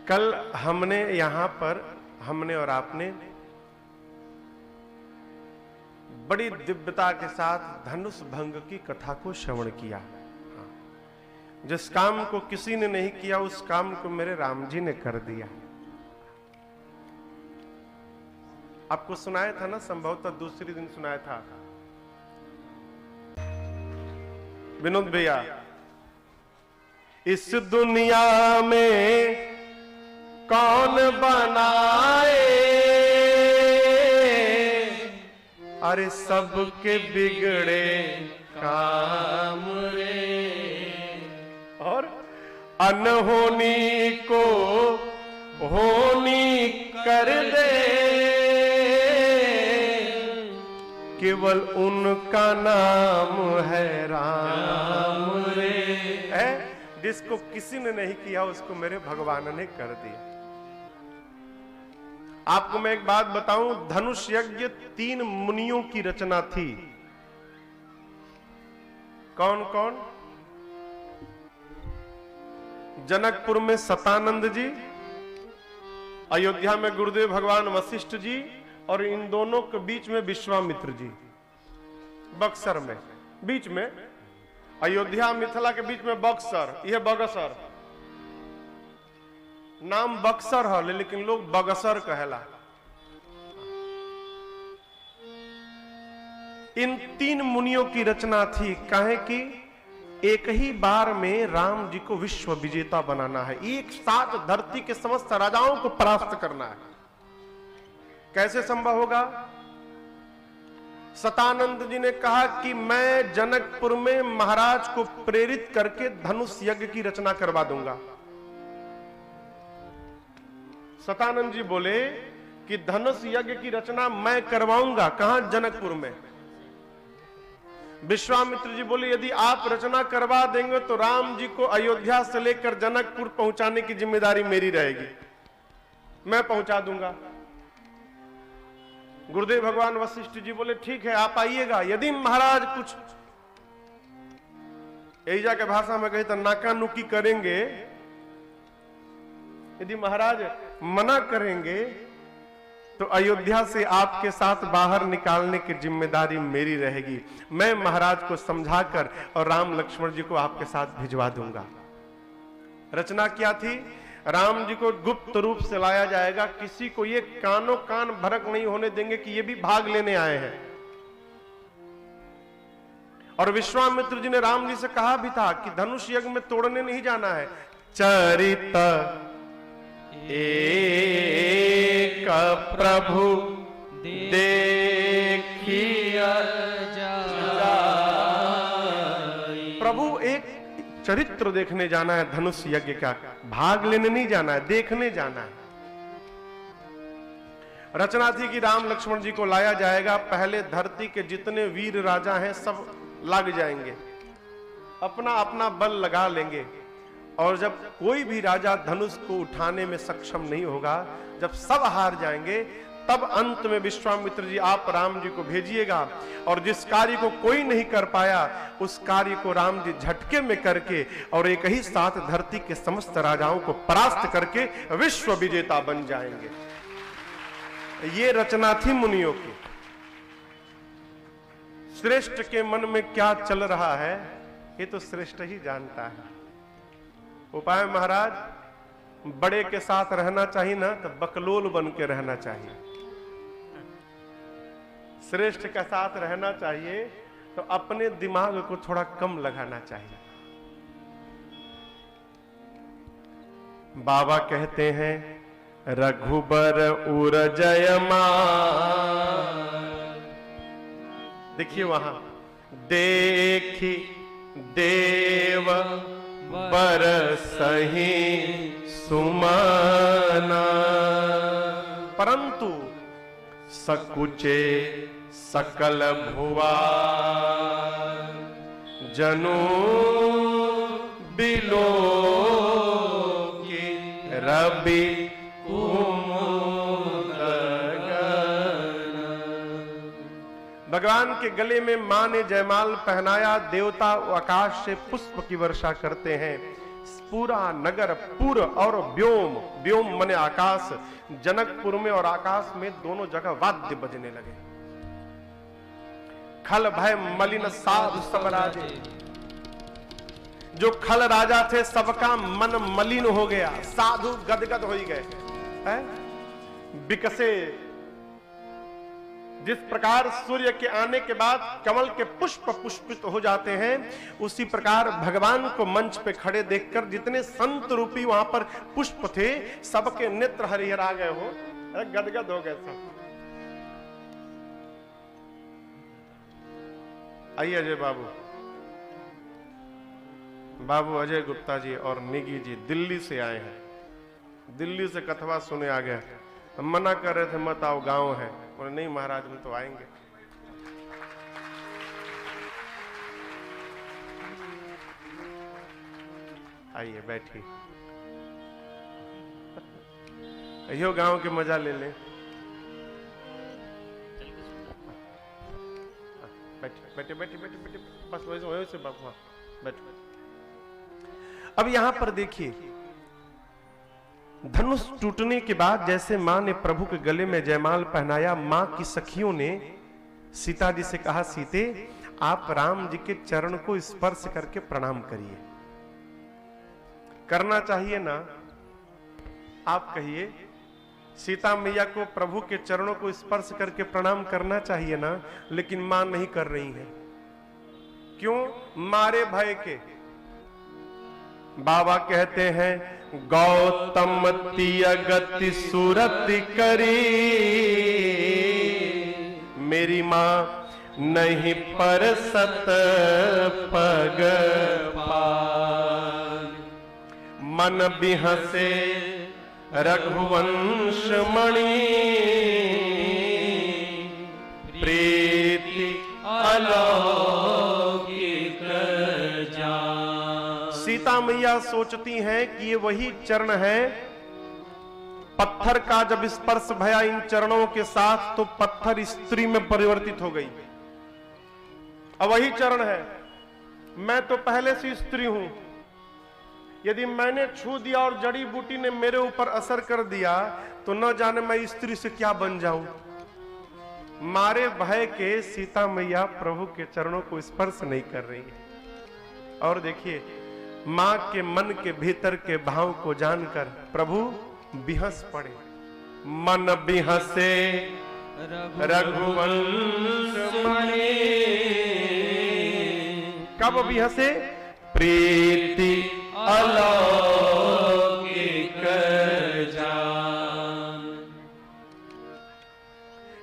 कल हमने और आपने बड़ी दिव्यता के साथ धनुष भंग की कथा को श्रवण किया। जिस काम को किसी ने नहीं किया उस काम को मेरे राम जी ने कर दिया। आपको सुनाया था ना, संभवतः दूसरी दिन सुनाया था विनोद भैया। इस दुनिया में कौन बनाए, अरे सबके बिगड़े काम रे, और अनहोनी को होनी कर दे, केवल उनका नाम है राम रे। जिसको किसी ने नहीं किया उसको मेरे भगवान ने कर दिया। आपको मैं एक बात बताऊं, धनुष यज्ञ 3 मुनियों की रचना थी। कौन कौन? जनकपुर में सतानंद जी, अयोध्या में गुरुदेव भगवान वशिष्ठ जी, और इन दोनों के बीच में विश्वामित्र जी। बक्सर में बीच में, अयोध्या मिथिला के बीच में बक्सर, यह बगसर। नाम बक्सर है लेकिन लोग बगसर कहला। इन 3 मुनियों की रचना थी। काहे कि एक ही बार में राम जी को विश्व विजेता बनाना है, एक साथ धरती के समस्त राजाओं को परास्त करना है। कैसे संभव होगा? सतानंद जी ने कहा कि मैं जनकपुर में महाराज को प्रेरित करके धनुष यज्ञ की रचना करवा दूंगा। सतानंद जी बोले कि धनुष यज्ञ की रचना मैं करवाऊंगा। कहां? जनकपुर में। विश्वामित्र जी बोले यदि आप रचना करवा देंगे तो राम जी को अयोध्या से लेकर जनकपुर पहुंचाने की जिम्मेदारी मेरी रहेगी, मैं पहुंचा दूंगा। गुरुदेव भगवान वशिष्ठ जी बोले ठीक है आप आइएगा। यदि महाराज कुछ एजा के भाषा में कहे तो नाकानुकी करेंगे, यदि महाराज मना करेंगे तो अयोध्या से आपके साथ बाहर निकालने की जिम्मेदारी मेरी रहेगी। मैं महाराज को समझाकर और राम लक्ष्मण जी को आपके साथ भिजवा दूंगा। रचना क्या थी? राम जी को गुप्त रूप से लाया जाएगा, किसी को ये कानों कान भरक नहीं होने देंगे कि ये भी भाग लेने आए हैं। और विश्वामित्र जी ने राम जी से कहा भी था कि धनुष यज्ञ में तोड़ने नहीं जाना है। चरित एक प्रभु देखिया जाए। प्रभु एक चरित्र देखने जाना है धनुष यज्ञ का, भाग लेने नहीं जाना है, देखने जाना है। रचना थी कि राम लक्ष्मण जी को लाया जाएगा। पहले धरती के जितने वीर राजा हैं सब लग जाएंगे, अपना अपना बल लगा लेंगे, और जब कोई भी राजा धनुष को उठाने में सक्षम नहीं होगा, जब सब हार जाएंगे, तब अंत में विश्वामित्र जी आप राम जी को भेजिएगा, और जिस कार्य को कोई नहीं कर पाया उस कार्य को राम जी झटके में करके और एक ही साथ धरती के समस्त राजाओं को परास्त करके विश्व विजेता बन जाएंगे। ये रचना थी मुनियों की। श्रेष्ठ के मन में क्या चल रहा है ये तो श्रेष्ठ ही जानता है। उपाय महाराज, बड़े के साथ रहना चाहिए ना तो बकलोल बन के रहना चाहिए। श्रेष्ठ के साथ रहना चाहिए तो अपने दिमाग को थोड़ा कम लगाना चाहिए। बाबा कहते हैं रघुबर उर जयमान। देखिए वहां, देखी देव बरसहि सुमना, परंतु सकुचे सकल भुवा, जनु बिलो की रवि भगवान के गले में मां ने जयमाल पहनाया। देवता आकाश से पुष्प की वर्षा करते हैं, पूरा नगर पुर और व्योम, व्योम माने आकाश, जनकपुर में और आकाश में दोनों जगह वाद्य बजने लगे। खल भय मलिन साधु सब राजे, जो खल राजा थे सबका मन मलिन हो गया, साधु गदगद हो ही गए। विकसे, जिस प्रकार सूर्य के आने के बाद कमल के पुष्प पुष्पित हो जाते हैं, उसी प्रकार भगवान को मंच पे खड़े देखकर जितने संत रूपी वहां पर पुष्प थे, सबके नेत्र हरिहर आ गए हो, गदगद हो गए सब। आइए अजय बाबू, बाबू अजय गुप्ता जी और निगी जी दिल्ली से आए हैं, दिल्ली से कथवा सुने आ गए। हम मना कर रहे थे मत आओ, गांव है, और नहीं महाराज हम तो आएंगे। आइए बैठिए, यो गांव के मजा ले लें। बैठे बैठे बैठे बैठे, बस वैसे बाबू बैठो। अब यहां पर देखिए, धनुष टूटने के बाद जैसे मां ने प्रभु के गले में जयमाल पहनाया, मां की सखियों ने सीता जी से कहा, सीते आप राम जी के चरण को स्पर्श करके प्रणाम करिए। करना चाहिए ना? आप कहिए, सीता मैया को प्रभु के चरणों को स्पर्श करके प्रणाम करना चाहिए ना? लेकिन मां नहीं कर रही है। क्यों? मारे भय के। बाबा कहते हैं, गौतम तिय गति सूरत करी, मेरी मां नहीं परसत पग पार। मन बिहसे रघुवंश मणि, प्रीति अलौकिक जान। सीता मैया सोचती हैं कि ये वही चरण है, पत्थर का जब स्पर्श भया इन चरणों के साथ तो पत्थर स्त्री में परिवर्तित हो गई। अब वही चरण है, मैं तो पहले से स्त्री हूं, यदि मैंने छू दिया और जड़ी बूटी ने मेरे ऊपर असर कर दिया तो न जाने मैं स्त्री से क्या बन जाऊं। मारे भय के सीता मैया प्रभु के चरणों को स्पर्श नहीं कर रही है। और देखिए, मां के मन के भीतर के भाव को जानकर प्रभु बिहस पड़े। मन बिहसे रघुवंश मणि, कब बिहसे? प्रीति अलौकिक जान।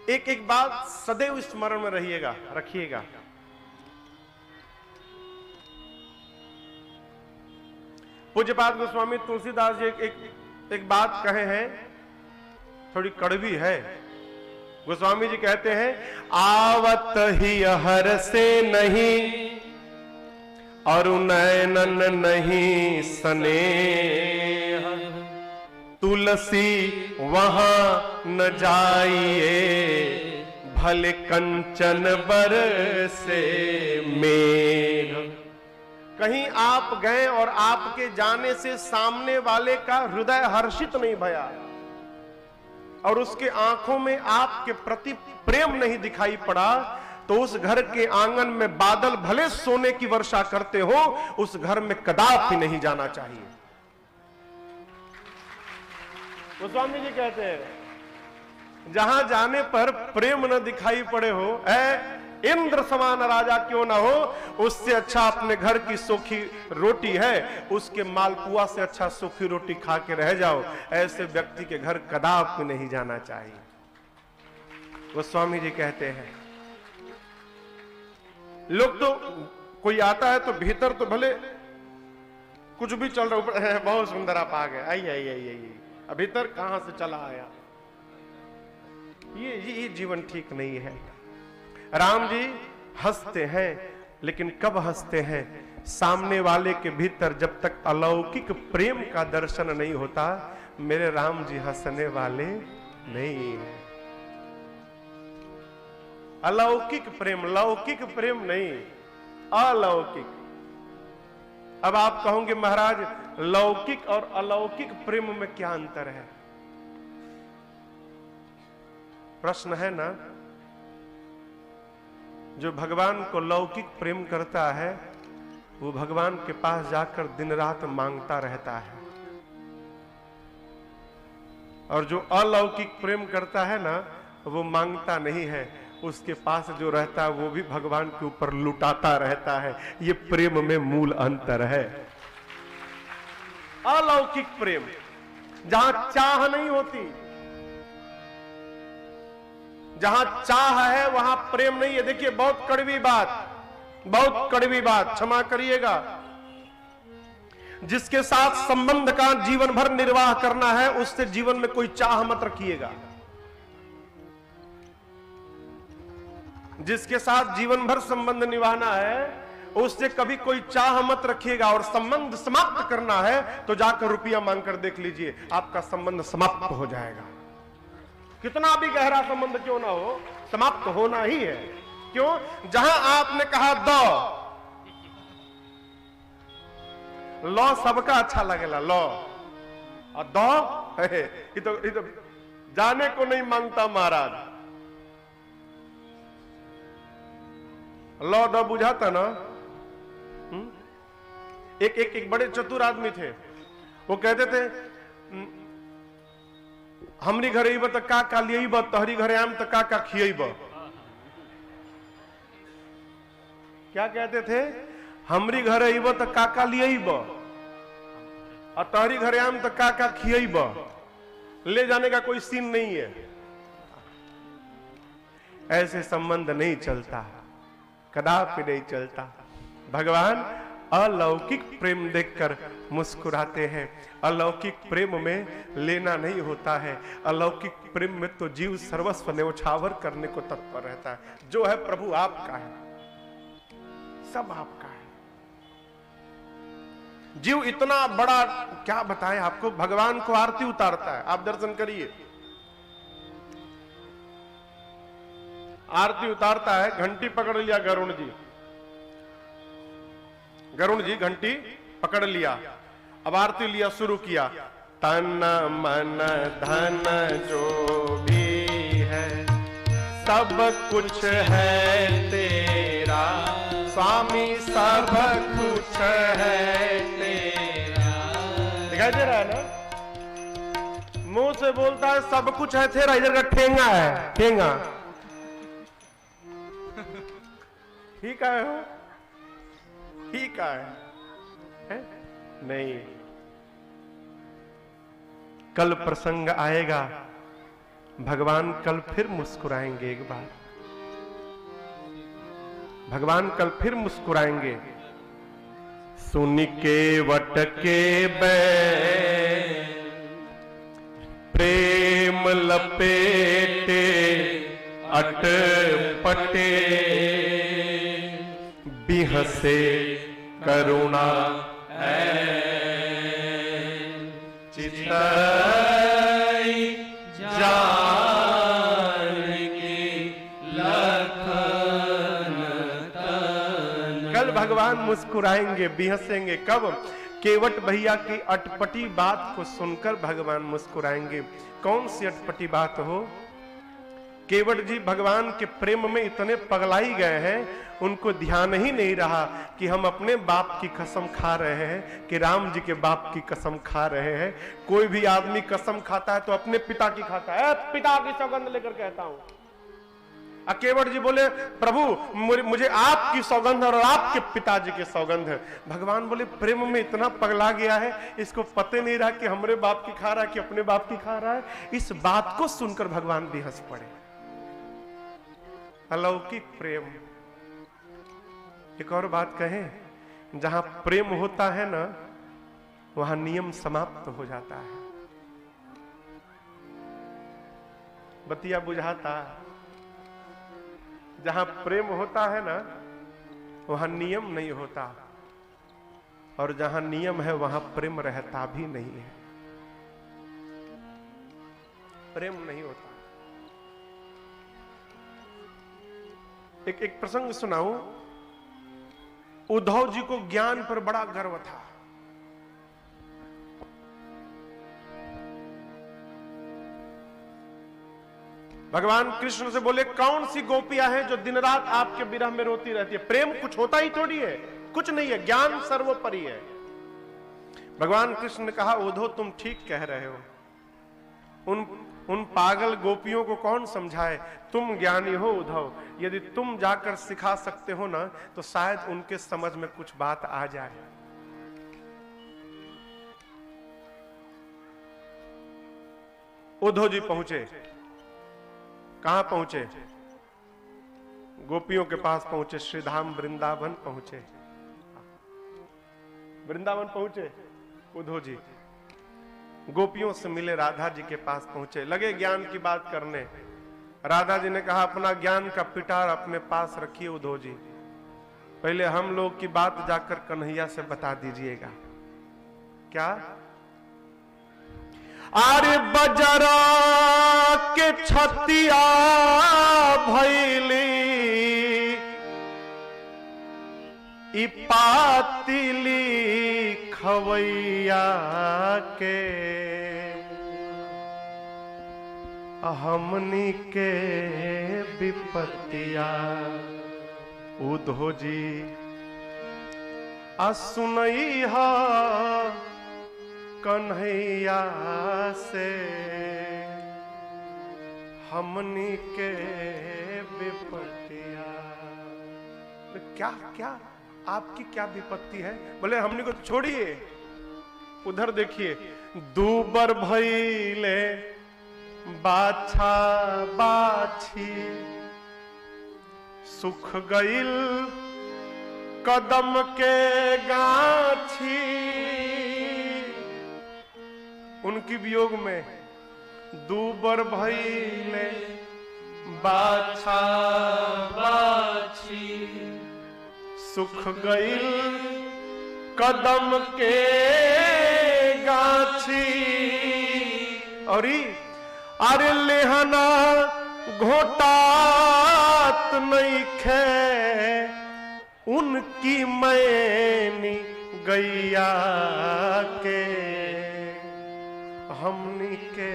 एक एक बात सदैव स्मरण में रहिएगा, रखिएगा। पूज्यपाद गोस्वामी तुलसीदास जी एक बात कहे हैं, थोड़ी कड़वी है। गोस्वामी जी कहते हैं, आवत ही हर से नहीं और नैनन नहीं स्नेह, तुलसी वहां न जाइए भले कंचन बरसे मेघ। कहीं आप गए और आपके जाने से सामने वाले का हृदय हर्षित नहीं भया और उसके आंखों में आपके प्रति प्रेम नहीं दिखाई पड़ा, तो उस घर के आंगन में बादल भले सोने की वर्षा करते हो, उस घर में कदापि नहीं जाना चाहिए। गोस्वामी जी कहते हैं, जहां जाने पर प्रेम न दिखाई पड़े हो, इंद्र समान राजा क्यों ना हो, उससे अच्छा अपने घर की सूखी रोटी है, उसके मालपुआ से अच्छा सूखी रोटी खा के रह जाओ। ऐसे व्यक्ति के घर कदापि नहीं जाना चाहिए। गोस्वामी जी कहते हैं, लोग तो कोई आता है तो भीतर तो भले कुछ भी चल रहा, ऊपर है बहुत सुंदर आप आ गए, आइए आइए आइए, अब भीतर कहां से चला आया। ये जीवन ठीक नहीं है। राम जी हंसते हैं, लेकिन कब हंसते हैं? सामने वाले के भीतर जब तक अलौकिक प्रेम का दर्शन नहीं होता, मेरे राम जी हंसने वाले नहीं है। अलौकिक प्रेम, लौकिक प्रेम नहीं, अलौकिक। अब आप कहोगे महाराज लौकिक और अलौकिक प्रेम में क्या अंतर है? प्रश्न है ना। जो भगवान को लौकिक प्रेम करता है वो भगवान के पास जाकर दिन रात मांगता रहता है, और जो अलौकिक प्रेम करता है ना वो मांगता नहीं है, उसके पास जो रहता है वो भी भगवान के ऊपर लुटाता रहता है। ये प्रेम में मूल अंतर है। अलौकिक प्रेम जहां चाह नहीं होती, जहां चाह है वहां प्रेम नहीं है। देखिए बहुत कड़वी बात, बहुत कड़वी बात, क्षमा करिएगा। जिसके साथ संबंध का जीवन भर निर्वाह करना है उससे जीवन में कोई चाह मत रखिएगा। जिसके साथ जीवन भर संबंध निभाना है उससे कभी कोई चाह मत रखिएगा। और संबंध समाप्त करना है तो जाकर रुपया मांगकर देख लीजिए, आपका संबंध समाप्त हो जाएगा। कितना भी गहरा संबंध क्यों ना हो, समाप्त होना ही है। क्यों? जहां आपने कहा दो, लॉ सबका अच्छा लगेगा, लॉ और दो ये तो जाने को नहीं मांगता महाराज। लॉ दो बुझाता ना। एक बड़े चतुर आदमी थे, वो कहते थे हमरी घरे अब तो का लियब, तहरी घरे आम तो का खियब। क्या कहते थे? हमरी घरे अब तो का लियब और तहरी घरे आम तो का खियब। ले जाने का कोई सीन नहीं है। ऐसे संबंध नहीं चलता, कदापि नहीं चलता। भगवान अलौकिक प्रेम देखकर मुस्कुराते हैं। अलौकिक प्रेम में लेना नहीं होता है। अलौकिक प्रेम में तो जीव सर्वस्व न्यौछावर करने को तत्पर रहता है। जो है प्रभु आपका है, सब आपका है। जीव इतना बड़ा क्या बताएं आपको, भगवान को आरती उतारता है। आप दर्शन करिए, आरती उतारता है, घंटी पकड़ लिया गरुण जी। गरुण जी घंटी पकड़ लिया, अब आरती लिया, शुरू किया। तन मन धन जो भी है सब कुछ है तेरा, स्वामी सब कुछ है तेरा। दिखाई दे रहा है ना? मुंह से बोलता है सब कुछ है तेरा, इधर का ठेंगा है, ठेंगा। ठीक है हो, ठीक है? नहीं। कल प्रसंग आएगा, भगवान कल फिर मुस्कुराएंगे। एक बार भगवान कल फिर मुस्कुराएंगे। सुन के वट के बैल प्रेम लपेटे अटपटे, बिहसे करुणा है चितई जान की लखन तन। कल भगवान मुस्कुराएंगे, बिहसेंगे। कब? केवट भैया की अटपटी बात को सुनकर भगवान मुस्कुराएंगे। कौन सी अटपटी बात हो? केवट जी भगवान के प्रेम में इतने पगलाई गए हैं, उनको ध्यान ही नहीं रहा कि हम अपने बाप की कसम खा रहे हैं कि राम जी के बाप की कसम खा रहे हैं। कोई भी आदमी कसम खाता है तो अपने पिता की खाता है। पिता की सौगंध लेकर कहता हूं। केवट जी बोले प्रभु मुझे आपकी सौगंध और आपके पिताजी की सौगंध है। भगवान बोले प्रेम में इतना पगला गया है, इसको पता नहीं रहा कि हमारे बाप की खा रहा है कि अपने बाप की खा रहा है। इस बात को सुनकर भगवान भी हंस पड़े। अलौकिक प्रेम। एक और बात कहें, जहां प्रेम होता है ना वहां नियम समाप्त हो जाता है। बतिया बुझाता। जहां प्रेम होता है ना वहां नियम नहीं होता, और जहां नियम है वहां प्रेम रहता भी नहीं है। प्रेम नहीं होता। एक प्रसंग सुनाऊं। उद्धव जी को ज्ञान पर बड़ा गर्व था। भगवान कृष्ण से बोले, कौन सी गोपियां हैं जो दिन रात आपके विरह में रोती रहती है? प्रेम कुछ होता ही थोड़ी है, कुछ नहीं है, ज्ञान सर्वोपरि है। भगवान कृष्ण ने कहा, उद्धव तुम ठीक कह रहे हो, उन पागल गोपियों को कौन समझाए, तुम ज्ञानी हो उद्धव, यदि तुम जाकर सिखा सकते हो ना तो शायद उनके समझ में कुछ बात आ जाए। उद्धव जी पहुंचे, कहां पहुंचे? गोपियों के पास पहुंचे, श्रीधाम वृंदावन पहुंचे। वृंदावन पहुंचे उद्धव जी, गोपियों से मिले, राधा जी के पास पहुंचे, लगे ज्ञान की बात करने। राधा जी ने कहा, अपना ज्ञान का पिटार अपने पास रखिए उद्धव जी, पहले हम लोग की बात जाकर कन्हैया से बता दीजिएगा। क्या? आरे बजरा के छतिया भैली, ई पातिली खवैया के, हमनी के विपत्तिया। उद्धव जी सुनैहा कन्हैया से, हमनी के विपत्तिया। क्या क्या आपकी क्या विपत्ति है? बोले हमनी को छोड़िए, उधर देखिए, दूबर भइले बाछा बाछी, सुख गइल कदम के गाछी। उनकी वियोग में दूबर भइले बाछा बाछी, सुख गइल कदम के गाछी। और अरे लेहना घोटात नइखे, उनकी मैनी गैया के, हमनी के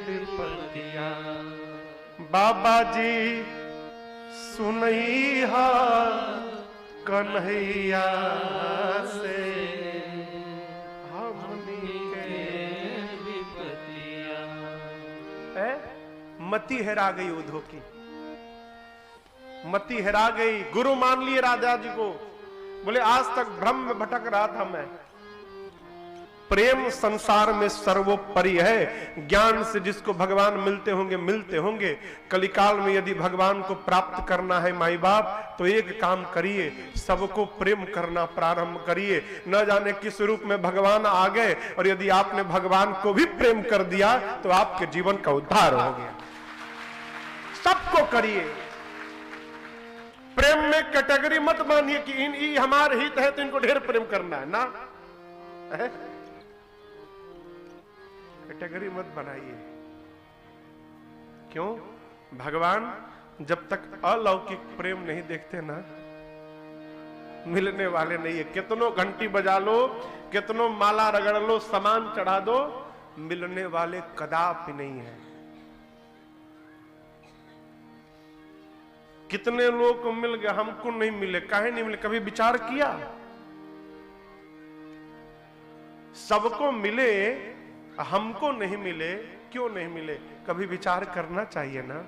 विपत्तिया। बाबा जी सुनैहा कन्हैया से, हमनी के विपत्तिया। मति हेरा गई उद्धव की, मति हेरा गई। गुरु मान लिए राजा जी को, बोले आज तक भ्रम में भटक रहा था मैं। प्रेम संसार में सर्वोपरि है। ज्ञान से जिसको भगवान मिलते होंगे। कलिकाल में यदि भगवान को प्राप्त करना है माई बाप, तो एक काम करिए, सबको प्रेम करना प्रारंभ करिए। न जाने किस रूप में भगवान आ गए, और यदि आपने भगवान को भी प्रेम कर दिया तो आपके जीवन का उद्धार हो गया। सबको करिए प्रेम में कैटेगरी मत मानिए कि इन हमारे हित है तो इनको ढेर प्रेम करना है ना, कैटेगरी मत बनाइए। क्यों? भगवान जब तक अलौकिक प्रेम नहीं देखते ना, मिलने वाले नहीं है। कितनों घंटी बजा लो, कितनों माला रगड़ लो, सामान चढ़ा दो, मिलने वाले कदापि नहीं है। कितने लोग को मिल गए, हमको नहीं मिले। काहे नहीं मिले? कभी विचार किया? सबको मिले, हमको नहीं मिले, क्यों नहीं मिले? कभी विचार करना चाहिए ना।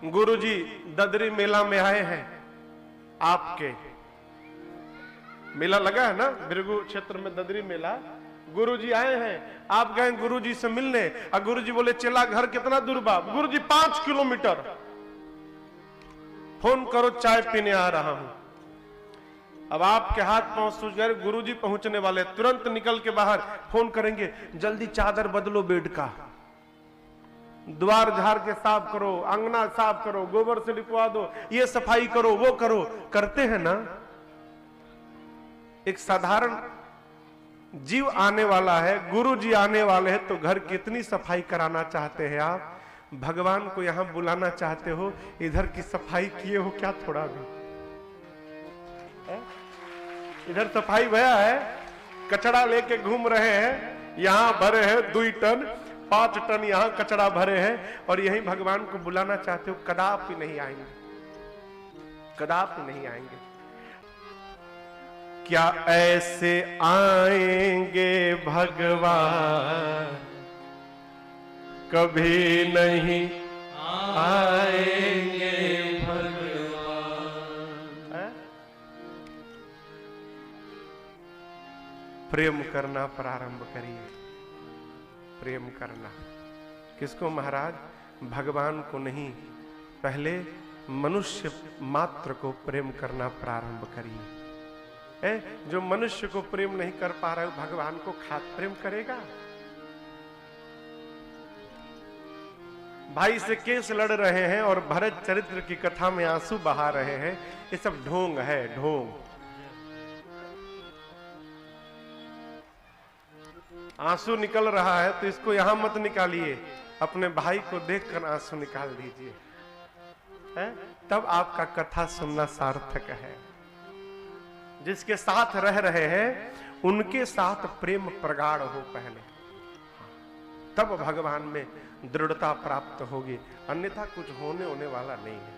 गुरुजी ददरी मेला में आए हैं, आपके मेला लगा है ना बिरगू क्षेत्र में, ददरी मेला। गुरुजी आए हैं, आप गए गुरुजी से मिलने, और गुरुजी बोले चला घर कितना दूर बा? गुरुजी 5 किलोमीटर। फोन करो, चाय पीने आ रहा हूं। अब आपके हाथ पांव सूझ गए, गुरुजी पहुंचने वाले, तुरंत निकल के बाहर फोन करेंगे, जल्दी चादर बदलो बेड का, द्वार झाड़ के साफ करो, अंगना साफ करो, गोबर से लिपवा दो, ये सफाई करो, वो करो। करते हैं ना। एक साधारण जीव आने वाला है, गुरुजी आने वाले हैं, तो घर कितनी सफाई कराना चाहते हैं आप? भगवान को यहां बुलाना चाहते हो, इधर की सफाई किए हो क्या थोड़ा भी? इधर सफाई भया है, कचरा लेके घूम रहे हैं, यहां भरे हैं 2 टन 5 टन यहां कचरा भरे हैं, और यही भगवान को बुलाना चाहते हो, कदापि नहीं आएंगे, कदापि नहीं आएंगे। क्या ऐसे आएंगे भगवान? कभी नहीं आएंगे भगवान। प्रेम करना प्रारंभ करिए, प्रेम करना। किसको महाराज? भगवान को नहीं, पहले मनुष्य मात्र को प्रेम करना प्रारंभ करिए। जो मनुष्य को प्रेम नहीं कर पा रहा है, भगवान को खास प्रेम करेगा? भाई से केस लड़ रहे हैं और भरत चरित्र की कथा में आंसू बहा रहे हैं, ये सब ढोंग है, ढोंग। आंसू निकल रहा है तो इसको यहां मत निकालिए, अपने भाई को देखकर आंसू निकाल दीजिए, तब आपका कथा सुनना सार्थक है। जिसके साथ रह रहे हैं उनके साथ प्रेम प्रगाढ़ हो पहले, तब भगवान में दृढ़ता प्राप्त होगी, अन्यथा कुछ होने वाला नहीं है।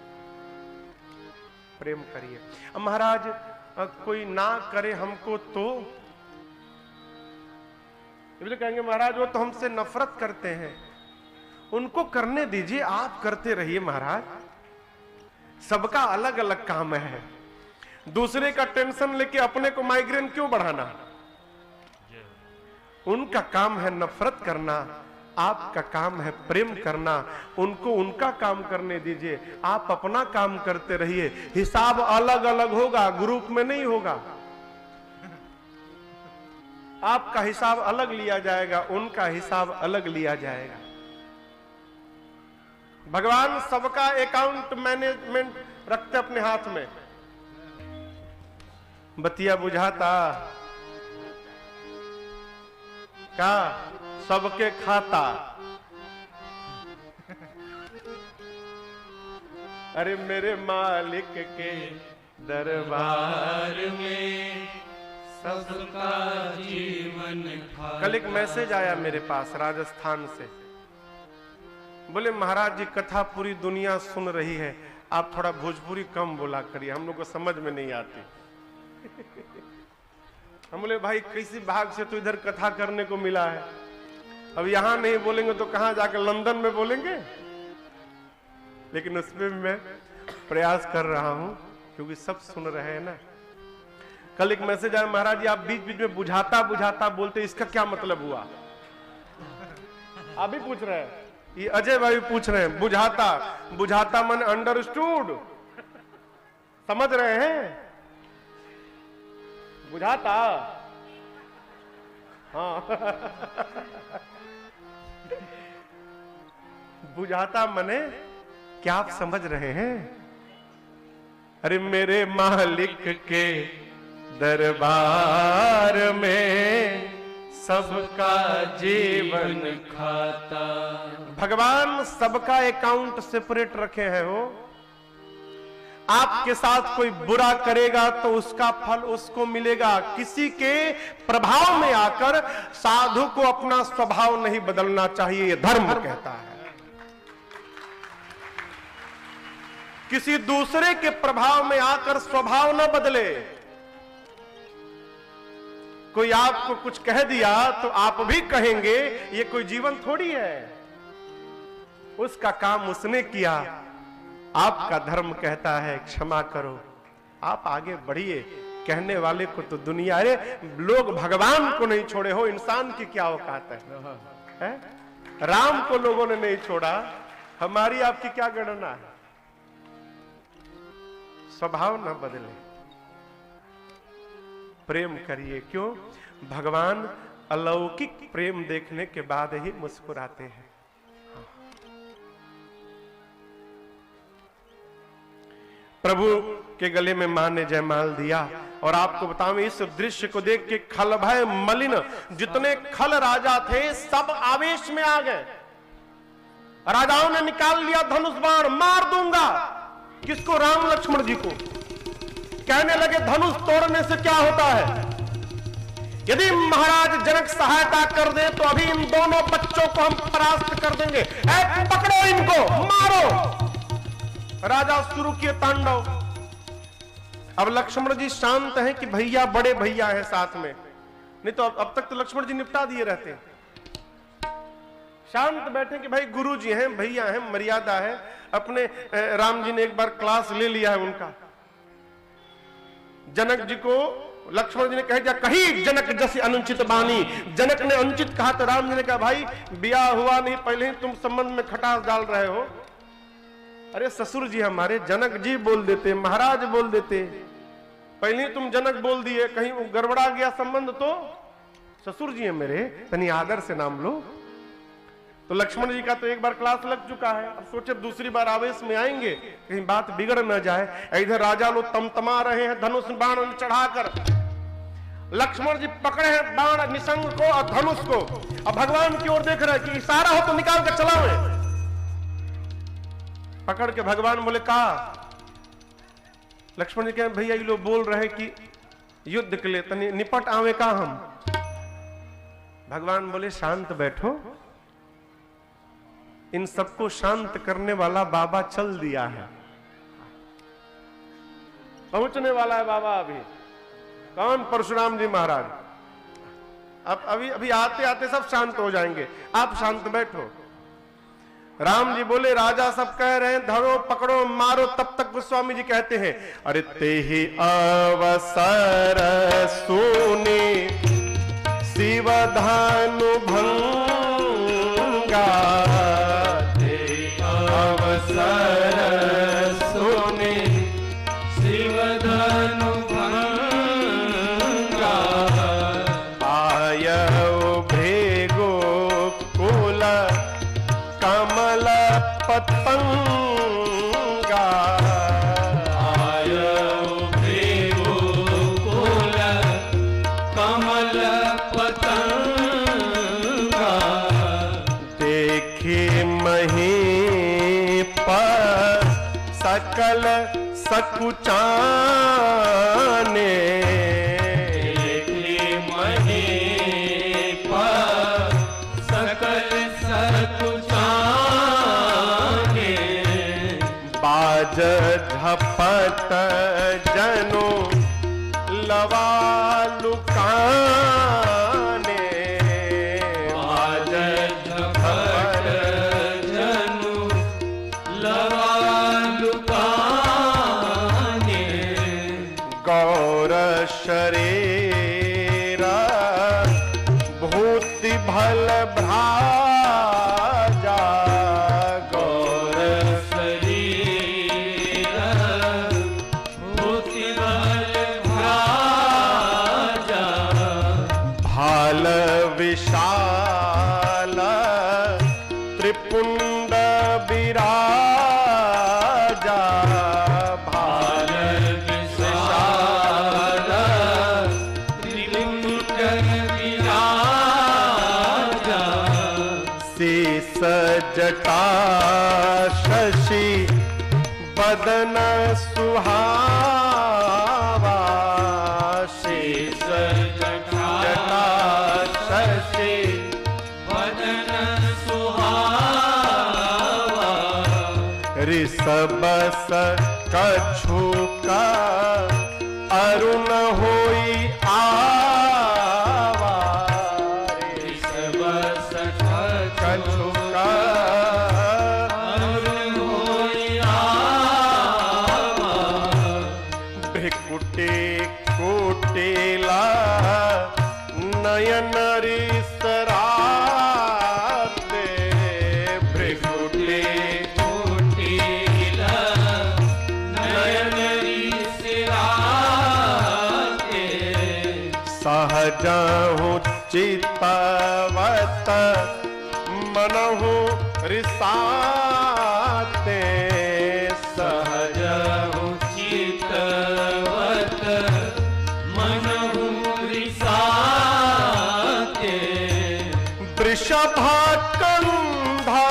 प्रेम करिए। अब महाराज कोई ना करे हमको तो कहेंगे महाराज वो तो हमसे नफरत करते हैं, उनको करने दीजिए, आप करते रहिए महाराज। सबका अलग अलग काम है, दूसरे का टेंशन लेके अपने को माइग्रेन क्यों बढ़ाना? उनका काम है नफरत करना, आपका काम है प्रेम करना। उनको उनका काम करने दीजिए, आप अपना काम करते रहिए। हिसाब अलग अलग होगा, ग्रुप में नहीं होगा। आपका हिसाब अलग लिया जाएगा, उनका हिसाब अलग लिया जाएगा। भगवान सबका अकाउंट मैनेजमेंट रखते अपने हाथ में। बतिया बुझाता का सबके खाता। अरे मेरे मालिक के दरबार में सबका जीवन खाता। कल एक मैसेज आया मेरे पास राजस्थान से, बोले महाराज जी कथा पूरी दुनिया सुन रही है, आप थोड़ा भोजपुरी कम बोला करिए, हम लोग को समझ में नहीं आती। हम बोले भाई किसी भाग से तो इधर कथा करने को मिला है, अब यहां नहीं बोलेंगे तो कहां जाकर लंदन में बोलेंगे। लेकिन उसमें मैं प्रयास कर रहा हूं क्योंकि सब सुन रहे हैं ना। कल एक मैसेज आया, महाराज जी आप बीच बीच में बुझाता बुझाता बोलते, इसका क्या मतलब हुआ? आप भी पूछ रहे हैं, ये अजय भाई पूछ रहे हैं, बुझाता बुझाता मन अंडरस्टूड, समझ रहे हैं? बुझाता, हाँ बुझाता मने क्या आप समझ रहे हैं? अरे मेरे मालिक के दरबार में सबका जीवन खाता। भगवान सबका अकाउंट सेपरेट रखे हैं। हो आपके साथ कोई बुरा करेगा तो उसका फल उसको मिलेगा। किसी के प्रभाव में आकर साधु को अपना स्वभाव नहीं बदलना चाहिए, यह धर्म कहता है। किसी दूसरे के प्रभाव में आकर स्वभाव न बदले। कोई आपको कुछ कह दिया तो आप भी कहेंगे, ये कोई जीवन थोड़ी है। उसका काम उसने किया। आपका धर्म कहता है क्षमा करो, आप आगे बढ़िए। कहने वाले को तो दुनिया, अरे लोग भगवान को नहीं छोड़े हो, इंसान की क्या औकात है? राम को लोगों ने नहीं छोड़ा, हमारी आपकी क्या गणना है? स्वभाव न बदले, प्रेम करिए। क्यों? भगवान अलौकिक प्रेम देखने के बाद ही मुस्कुराते हैं। प्रभु के गले में मां ने जयमाल दिया। और आपको बताऊं, इस दृश्य को देख के खल भय मलिन जितने खल राजा थे सब आवेश में आ गए। राजाओं ने निकाल लिया धनुष बाण, मार दूंगा। किसको? राम लक्ष्मण जी को। कहने लगे धनुष तोड़ने से क्या होता है? यदि महाराज जनक सहायता कर दे तो अभी इन दोनों बच्चों को हम परास्त कर देंगे। पकड़ो इनको, मारो। राजा शुरू किए तांडव। अब लक्ष्मण जी शांत हैं कि भैया बड़े भैया हैं साथ में, नहीं तो अब तक तो लक्ष्मण जी निपटा दिए रहते। शांत बैठे कि भाई गुरु जी हैं, भैया हैं, मर्यादा है। अपने राम जी ने एक बार क्लास ले लिया है उनका। जनक जी को लक्ष्मण जी ने कह दिया, कही जनक जैसी अनुचित बानी। जनक ने अनुचित कहा तो राम जी ने कहा, भाई ब्याह हुआ नहीं, पहले ही तुम संबंध में खटास डाल रहे हो। अरे ससुर जी हमारे, जनक जी बोल देते, महाराज बोल देते, पहले ही तुम जनक बोल दिए, कहीं वो गड़बड़ा गया संबंध तो ससुर जी है मेरे, तनी आदर से नाम लो। तो लक्ष्मण जी का तो एक बार क्लास लग चुका है, अब सोचे दूसरी बार आवेश में आएंगे, कहीं बात बिगड़ न जाए। इधर राजा लोग तमतमा रहे हैं धनुष बाण चढ़ाकर। लक्ष्मण जी पकड़े हैं बाण निशंग को और धनुष को। अब भगवान की ओर देख रहे हैं कि इशारा हो तो निकाल कर चलाओ। पकड़ के भगवान बोले, कहा लक्ष्मण जी कहे, भैया ये लोग बोल रहे कि युद्ध के लिए तनी निपट आवे का हम। भगवान बोले, शांत बैठो, इन सबको शांत करने वाला बाबा चल दिया है, पहुंचने वाला है बाबा अभी। कौन? परशुराम जी महाराज। अब अभी आते आते सब शांत हो जाएंगे, आप शांत बैठो। राम जी बोले, राजा सब कह रहे हैं धरो पकड़ो मारो। तब तक गोस्वामी जी कहते हैं, अरे ते ही अवसर सुने शिव धानु भंगा। अवसर सुने शिव धनु भंगा। आयौ भृगु कुल कमल पतंगा। आयौ भृगु कुल कमल पतंगा। देखे महीपत सकल सकुचाने। देखे महीपत सकल सकुचाने। बाज झपट जनो लवालुकाने। बाज झपट जनु लवालुकाने। गौर शरीर भूति भल भ्राजा। गौर शरीर भूति बल भ्राजा। भाल विशाल त्रिपुंड विराजा। भाल विशाल त्रिपुंड विराजा। शेष जटा शशि बदन सुहावा। शेष जटा शशि वदन सुहावा। ऋषभस कछु का अरुण होई आवा। ऋषभस कछु का अरुण होई आवा। भ्रिकुटे कोटेला नयन रिसराते। भ्रिकुटे कोटिला नयन रिसराते। सहजहु चितवत मनहु रिसाते। सहजहु चितवत मनहु रिसाते। वृषभकंधा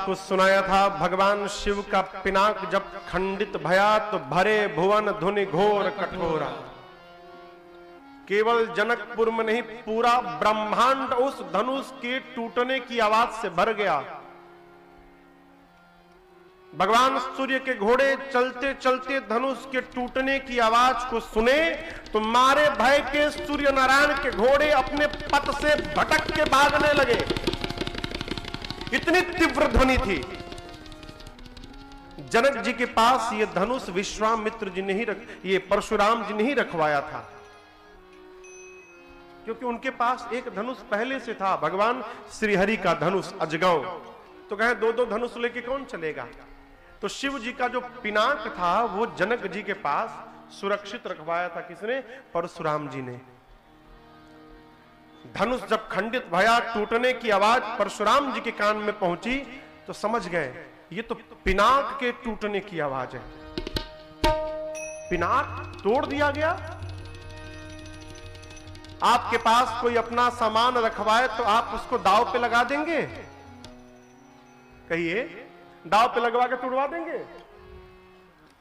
आपको सुनाया था, भगवान शिव का पिनाक जब खंडित भया तो भरे भुवन धुनि घोर कठोरा। केवल जनकपुर में नहीं, पूरा ब्रह्मांड उस धनुष के टूटने की आवाज से भर गया। भगवान सूर्य के घोड़े चलते चलते धनुष के टूटने की आवाज को सुने तो मारे भय के सूर्य नारायण के घोड़े अपने पथ से भटक के भागने लगे। इतनी तीव्र ध्वनि थी। जनक जी के पास ये धनुष विश्वामित्र जी ने ही ये परशुराम जी ने ही रखवाया था, क्योंकि उनके पास एक धनुष पहले से था, भगवान श्रीहरि का धनुष अजगौ। तो कहे दो दो धनुष लेके कौन चलेगा? तो शिव जी का जो पिनाक था वो जनक जी के पास सुरक्षित रखवाया था। किसने? परशुराम जी ने। धनुष जब खंडित भया, टूटने की आवाज परशुराम जी के कान में पहुंची तो समझ गए ये तो पिनाक के टूटने की आवाज है। पिनाक तोड़ दिया गया। आपके पास कोई अपना सामान रखवाए तो आप उसको दांव पे लगा देंगे? कहिए, दांव पे लगवा के तोड़वा देंगे?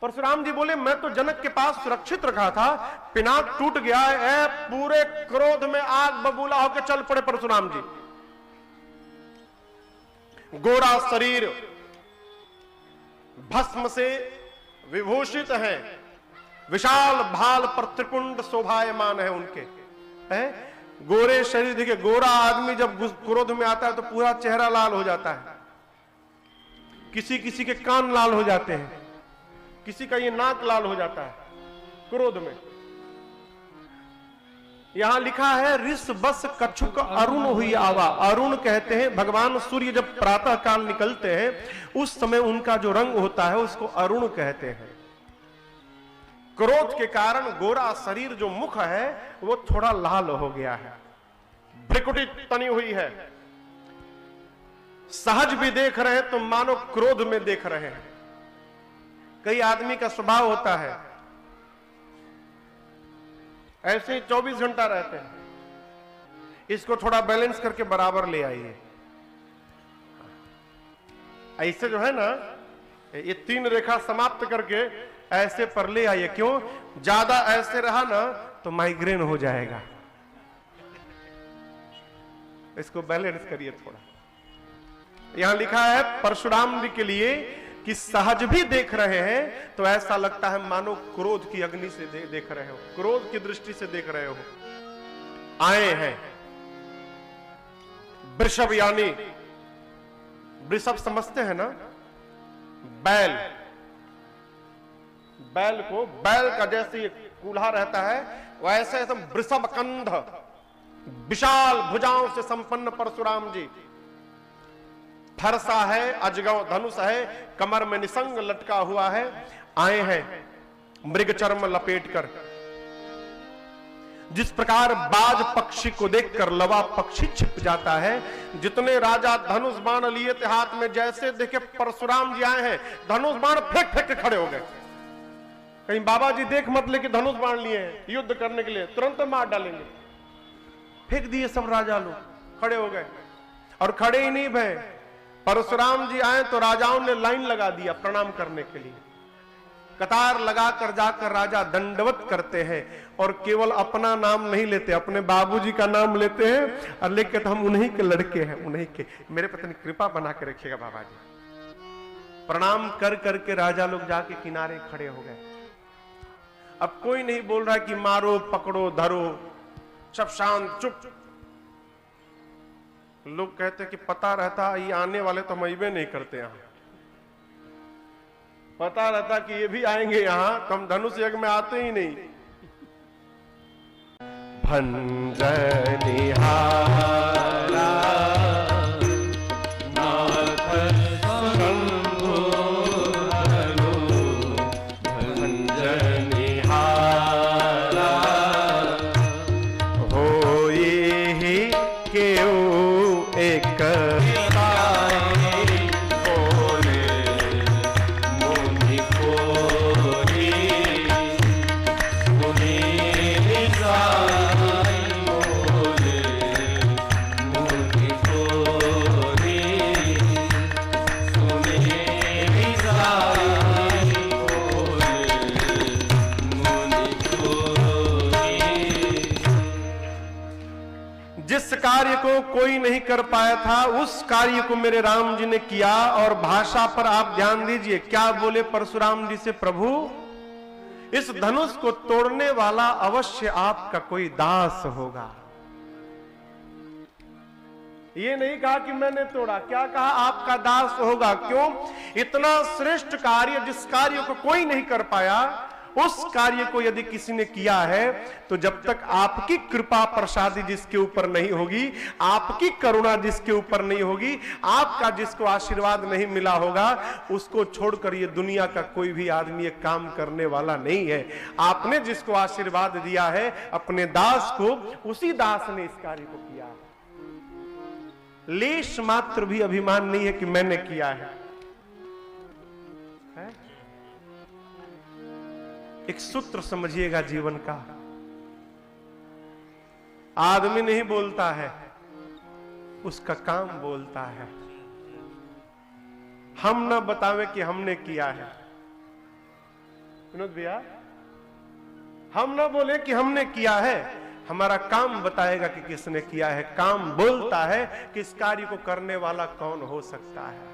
परशुराम जी बोले मैं तो जनक के पास सुरक्षित रखा था, पिनाक टूट गया है। पूरे क्रोध में आग बबूला होकर चल पड़े परशुराम जी। गोरा शरीर भस्म से विभूषित है, विशाल भाल पर त्रिपुंड शोभायमान है उनके। है गोरे शरीर। देखिए, गोरा आदमी जब क्रोध में आता है तो पूरा चेहरा लाल हो जाता है। किसी किसी के कान लाल हो जाते हैं, किसी का ये नाक लाल हो जाता है क्रोध में। यहां लिखा है रिस बस कछुक अरुण हुई आवा। अरुण कहते हैं भगवान सूर्य जब प्रातः काल निकलते हैं उस समय उनका जो रंग होता है उसको अरुण कहते हैं। क्रोध के कारण गोरा शरीर जो मुख है वो थोड़ा लाल हो गया है, भ्रिकुटी तनी हुई है। सहज भी देख रहे हैं तो मानो क्रोध में देख रहे हैं। कई आदमी का स्वभाव होता है ऐसे ही 24 घंटा रहते हैं। इसको थोड़ा बैलेंस करके बराबर ले आइए। ऐसे जो है ना, ये 3 रेखा समाप्त करके ऐसे पर ले आइए। क्यों? ज्यादा ऐसे रहा ना तो माइग्रेन हो जाएगा। इसको बैलेंस करिए थोड़ा। यहां लिखा है परशुराम जी के लिए कि सहज भी देख रहे हैं तो ऐसा लगता है मानो क्रोध की अग्नि से देख रहे हो, क्रोध की दृष्टि से देख रहे हो। आए हैं वृषभ, यानी वृषभ समझते हैं ना, बैल। बैल को, बैल का जैसे कूल्हा रहता है वैसे एकदम वृषभ कंध, विशाल भुजाओं से संपन्न परशुराम जी। फरसा है, अजगौ धनुष है, कमर में निसंग लटका हुआ है। आए हैं मृग चर्म लपेटकर। जिस प्रकार बाज पक्षी को देखकर लवा पक्षी छिप जाता है, जितने राजा धनुष बाण लिए थे हाथ में, जैसे देखे परशुराम जी आए हैं धनुष बाण फेंक फेंक के खड़े हो गए। कहीं बाबा जी देख मत ले कि धनुष बाण लिए हैं युद्ध करने के लिए, तुरंत मार डालेंगे। फेंक दिए सब राजा लोग, खड़े हो गए। और खड़े ही नहीं भय, परशुराम जी आए तो राजाओं ने लाइन लगा दिया प्रणाम करने के लिए। कतार लगाकर जाकर राजा दंडवत करते हैं और केवल अपना नाम नहीं लेते, अपने बाबूजी का नाम लेते हैं और लेके तो हम उन्हीं के लड़के हैं, उन्हीं के, मेरे पत्नी कृपा बना के रखिएगा बाबा जी। प्रणाम कर करके राजा लोग जाके किनारे खड़े हो गए। अब कोई नहीं बोल रहा कि मारो पकड़ो धरो, सब शांत चुप। लोग कहते कि पता रहता ये आने वाले तो मईबे नहीं करते, यहां पता रहता कि ये भी आएंगे यहां तो हम धनुष यज्ञ में आते ही नहीं। भंजनिहारा नाथ शंभो धनु भंजनिहारा होई ही केऊ एक को कोई नहीं कर पाया था, उस कार्य को मेरे राम जी ने किया। और भाषा पर आप ध्यान दीजिए, क्या बोले परशुराम जी से प्रभु, इस धनुष को तोड़ने वाला अवश्य आपका कोई दास होगा। ये नहीं कहा कि मैंने तोड़ा, क्या कहा, आपका दास होगा। क्यों? इतना श्रेष्ठ कार्य, जिस कार्य को कोई नहीं कर पाया, उस कार्य को यदि किसी ने किया है, तो जब तक आपकी कृपा प्रसादी जिसके ऊपर नहीं होगी, आपकी करुणा जिसके ऊपर नहीं होगी, आपका जिसको आशीर्वाद नहीं मिला होगा, उसको छोड़कर ये दुनिया का कोई भी आदमी ये काम करने वाला नहीं है। आपने जिसको आशीर्वाद दिया है अपने दास को, उसी दास ने इस कार्य को किया। लेश मात्र भी अभिमान नहीं है कि मैंने किया है। एक सूत्र समझिएगा जीवन का, आदमी नहीं बोलता है, उसका काम बोलता है। हम न बतावे कि हमने किया है, विनोद भैया, हम न बोले कि हमने किया है, हमारा काम बताएगा कि किसने किया है। काम बोलता है कि इस कार्य को करने वाला कौन हो सकता है।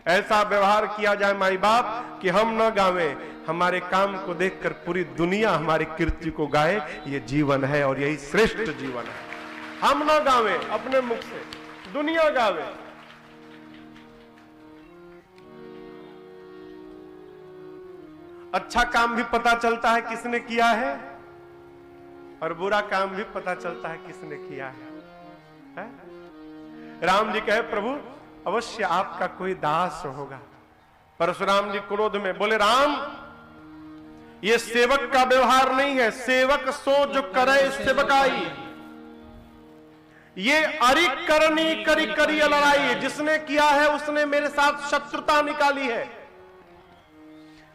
ऐसा व्यवहार किया जाए माई बाप कि हम न गावे, हमारे काम को देखकर पूरी दुनिया हमारी कीर्ति को गाए। ये जीवन है और यही श्रेष्ठ जीवन है। हम न गावे अपने मुख से, दुनिया गावे। अच्छा काम भी पता चलता है किसने किया है, और बुरा काम भी पता चलता है किसने किया है? राम जी कहे प्रभु अवश्य आपका कोई दास होगा। परशुराम जी क्रोध में बोले, राम ये सेवक का व्यवहार नहीं है, सेवक सो जो करे सेवकाई, ये अरि करनी करी करी लड़ाई। जिसने किया है उसने मेरे साथ शत्रुता निकाली है।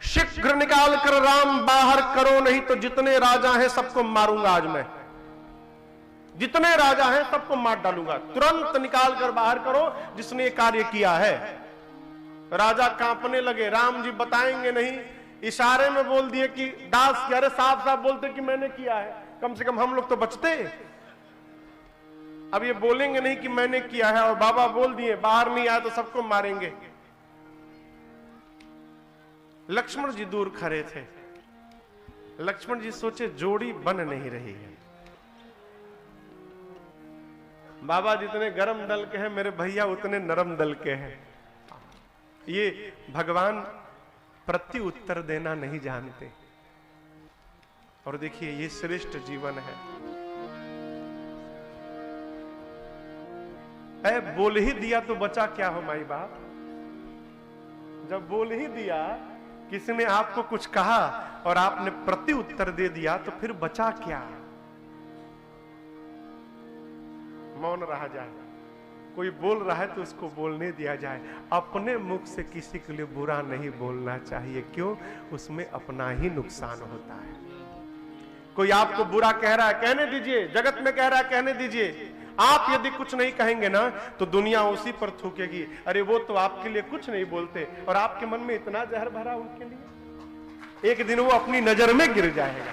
शीघ्र निकाल कर राम बाहर करो, नहीं तो जितने राजा हैं सबको मारूंगा आज मैं, जितने राजा हैं सबको मार डालूंगा। तुरंत निकाल कर बाहर करो जिसने कार्य किया है। राजा कांपने लगे, राम जी बताएंगे नहीं, इशारे में बोल दिए कि दास, अरे साफ साफ बोलते कि मैंने किया है, कम से कम हम लोग तो बचते। अब ये बोलेंगे नहीं कि मैंने किया है, और बाबा बोल दिए बाहर नहीं आया तो सबको मारेंगे। लक्ष्मण जी दूर खड़े थे। लक्ष्मण जी सोचे जोड़ी बन नहीं रही है। बाबा जितने गरम दल के हैं, मेरे भैया उतने नरम दल के हैं। ये भगवान प्रति उत्तर देना नहीं जानते। और देखिए ये श्रेष्ठ जीवन है। बोल ही दिया तो बचा क्या हो माई बाप। जब बोल ही दिया, किसी ने आपको कुछ कहा और आपने प्रति उत्तर दे दिया, तो फिर बचा क्या। मौन रहा जाए, कोई बोल रहा है तो उसको बोलने दिया जाए। अपने मुख से किसी के लिए बुरा नहीं बोलना चाहिए। क्यों? उसमें अपना ही नुकसान होता है। कोई आपको बुरा कह रहा है, कहने दीजिए। जगत में कह रहा है, कहने दीजिए। आप यदि कुछ नहीं कहेंगे ना, तो दुनिया उसी पर थूकेगी, अरे वो तो आपके लिए कुछ नहीं बोलते, और आपके मन में इतना जहर भरा उनके लिए, एक दिन वो अपनी नजर में गिर जाएगा।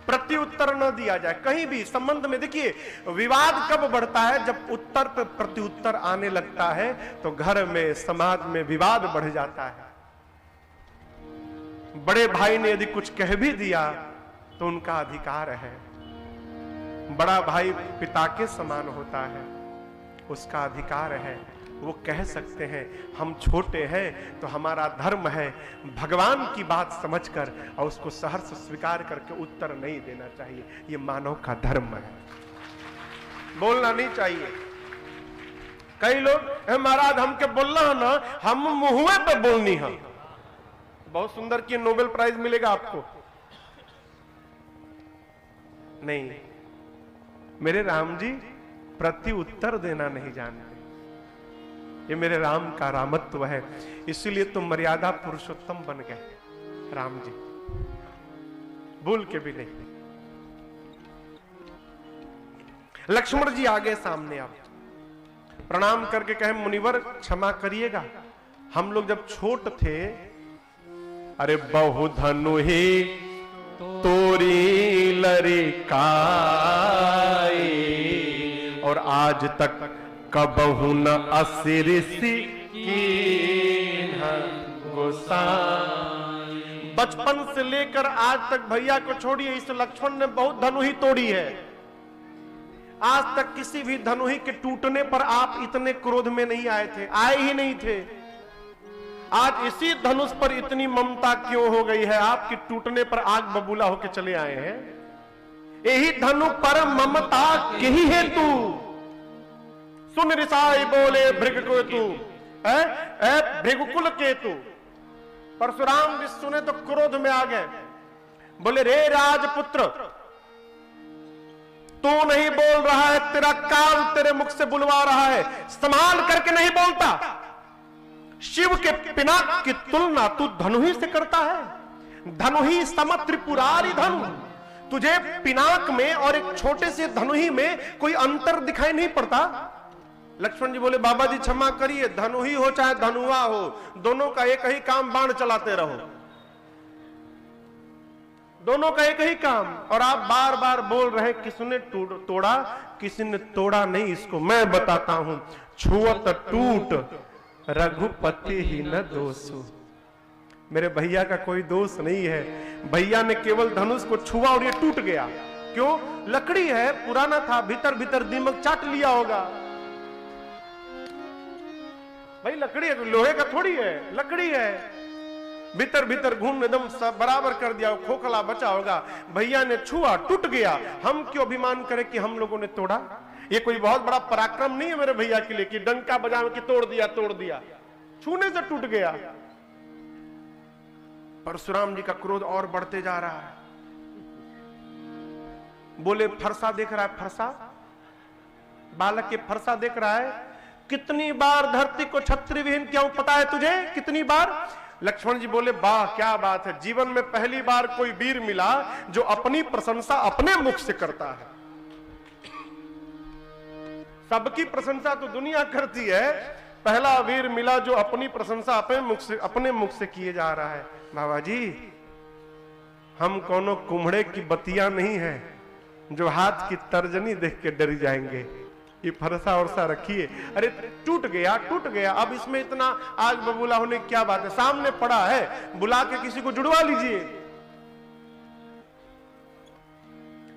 प्रति उत्तर न दिया जाए कहीं भी संबंध में। देखिए विवाद कब बढ़ता है, जब उत्तर पर प्रति उत्तर आने लगता है, तो घर में, समाज में विवाद बढ़ जाता है। बड़े भाई ने यदि कुछ कह भी दिया तो उनका अधिकार है। बड़ा भाई पिता के समान होता है, उसका अधिकार है। वो कह सकते हैं हम छोटे हैं तो हमारा धर्म है भगवान की बात समझकर और उसको सहर्ष स्वीकार करके उत्तर नहीं देना चाहिए। ये मानव का धर्म है, बोलना नहीं चाहिए। कई लोग महाराज हमके बोलना है ना, हम मुंह पे बोलनी है। बहुत सुंदर की नोबेल प्राइज मिलेगा आपको। नहीं, मेरे राम जी प्रति उत्तर देना नहीं जानते। ये मेरे राम का रामत्व है, इसलिए तो मर्यादा पुरुषोत्तम बन गए राम जी, भूल के भी नहीं। लक्ष्मण जी आगे सामने आप प्रणाम करके कहे मुनिवर क्षमा करिएगा, हम लोग जब छोट थे, अरे बहु धनु ही तोरी मोरी लरिकाई, और आज तक कबहू न असिरसी कीन्ह गोसाई। बचपन से लेकर आज तक भैया को छोड़िए, इस लक्ष्मण ने बहुत धनुही तोड़ी है। आज तक किसी भी धनुही के टूटने पर आप इतने क्रोध में नहीं आए थे, आए ही नहीं थे। आज इसी धनुष पर इतनी ममता क्यों हो गई है? आपके टूटने पर आग बबूला होके चले आए हैं। यही धनु पर ममता के ही हेतु सुन रिसाई बोले भृग को तू, भृगुकुल केतु। परशुराम जी सुने तो क्रोध में आ गए, बोले रे राजपुत्र, तू नहीं बोल रहा है, तेरा काल तेरे मुख से बुलवा रहा है, संभाल करके नहीं बोलता। शिव के पिनाक की तुलना तू धनुही से करता है। धनुही सम त्रिपुरारी धनु। तुझे पिनाक में और एक छोटे से धनुही में कोई अंतर दिखाई नहीं पड़ता? लक्ष्मण जी बोले बाबा जी क्षमा करिए, धनुही हो चाहे धनुआ हो, दोनों का एक ही काम, बाण चलाते रहो, दोनों का एक ही काम। और आप बार बार बोल रहे किसने तोड़ा, किसी ने तोड़ा नहीं, इसको मैं बताता हूं। छुअत टूट रघुपति ही न दोषु। मेरे भैया का कोई दोष नहीं है, भैया ने केवल धनुष को छुआ और ये टूट गया। क्यों? लकड़ी है, पुराना था, भीतर भीतर दीमक चाट लिया होगा। भाई लकड़ी है, लोहे का थोड़ी है, लकड़ी है, भीतर भीतर घूम एकदम सब बराबर कर दिया, खोखला बचा होगा। भैया ने छुआ, टूट गया। हम क्यों अभिमान करें कि हम लोगों ने तोड़ा? ये कोई बहुत बड़ा पराक्रम नहीं है मेरे भैया के लिए कि डंका बजा के तोड़ दिया, छूने से टूट गया। परशुराम जी का क्रोध और बढ़ते जा रहा है। बोले फरसा देख रहा है, फरसा, बालक के फरसा देख रहा है। कितनी बार धरती को छत्री विहीन किया हूं, पता है तुझे कितनी बार? लक्ष्मण जी बोले वाह क्या बात है, जीवन में पहली बार कोई वीर मिला जो अपनी प्रशंसा अपने मुख से करता है। सबकी प्रशंसा तो दुनिया करती है, पहला वीर मिला जो अपनी प्रशंसा अपने मुख से किए जा रहा है। बाबा जी हम कोनो कुम्हड़े की बतिया नहीं है जो हाथ की तर्जनी देख के डर जाएंगे। ये फरसा वरसा रखिए। अरे टूट गया, अब इसमें इतना आग बबूला होने की क्या बात है? सामने पड़ा है, बुला के किसी को जुड़वा लीजिए।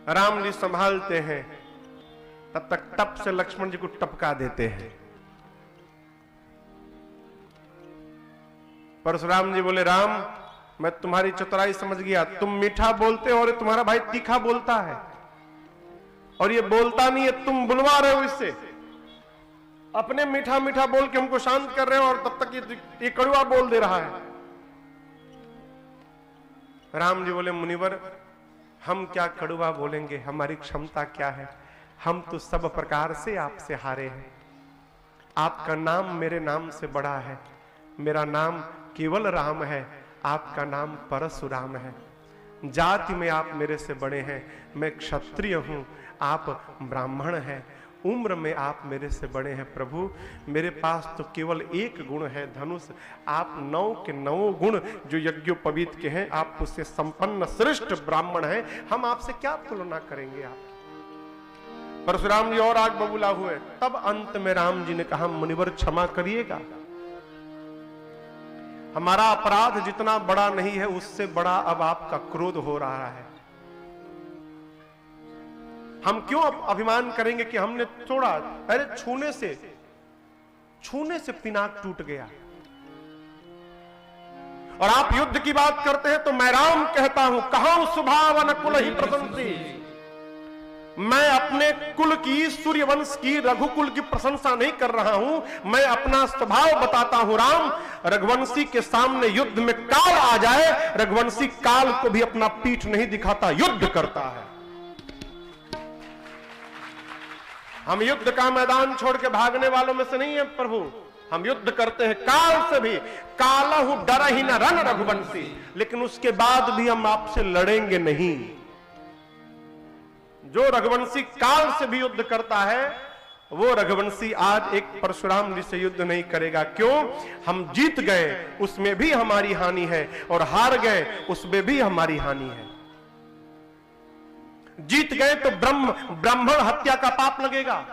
राम जी संभालते हैं, तब तक टप से लक्ष्मण जी को टपका देते हैं। परशुराम जी बोले राम मैं तुम्हारी चतुराई समझ गया, तुम मीठा बोलते हो और तुम्हारा भाई तीखा बोलता है, और ये बोलता नहीं है, तुम बुलवा रहे हो इससे, अपने मीठा मीठा बोल के हमको शांत कर रहे हो और तब तक ये कड़वा बोल दे रहा है। राम जी बोले मुनिवर हम क्या कड़वा बोलेंगे, हमारी क्षमता क्या है, हम तो सब प्रकार से आपसे हारे हैं। आपका नाम मेरे नाम से बड़ा है, मेरा नाम केवल राम है, आपका नाम परशुराम है। जाति में आप मेरे से बड़े हैं, मैं क्षत्रिय हूं, आप ब्राह्मण हैं, उम्र में आप मेरे से बड़े हैं। प्रभु मेरे पास तो केवल एक गुण है धनुष, आप 9 के 9 गुण जो यज्ञोपवीत के हैं, आप उससे संपन्न श्रेष्ठ ब्राह्मण हैं, हम आपसे क्या तुलना करेंगे। आप परशुराम जी और आग बबूला हुए। तब अंत में राम जी ने कहा मुनिवर क्षमा करिएगा, हमारा अपराध जितना बड़ा नहीं है उससे बड़ा अब आपका क्रोध हो रहा है। हम क्यों अभिमान करेंगे कि हमने तोड़ा? अरे छूने से पिनाक टूट गया। और आप युद्ध की बात करते हैं तो मैं राम कहता हूं, कहां सुभावन कुल ही प्रशंसी। मैं अपने कुल की, सूर्यवंश की, रघुकुल की प्रशंसा नहीं कर रहा हूं, मैं अपना स्वभाव बताता हूं। राम रघुवंशी के सामने युद्ध में काल आ जाए, रघुवंशी काल को भी अपना पीठ नहीं दिखाता, युद्ध करता है। हम युद्ध का मैदान छोड़ के भागने वालों में से नहीं है प्रभु, हम युद्ध करते हैं काल से भी। कालहु डर ही न रन रघुवंशी, लेकिन उसके बाद भी हम आपसे लड़ेंगे नहीं। जो रघुवंशी काल से भी युद्ध करता है वो रघुवंशी आज एक परशुराम जी से युद्ध नहीं करेगा। क्यों? हम जीत गए उसमें भी हमारी हानि है, और हार गए उसमें भी हमारी हानि है। जीत गए तो ब्राह्मण हत्या का पाप लगेगा।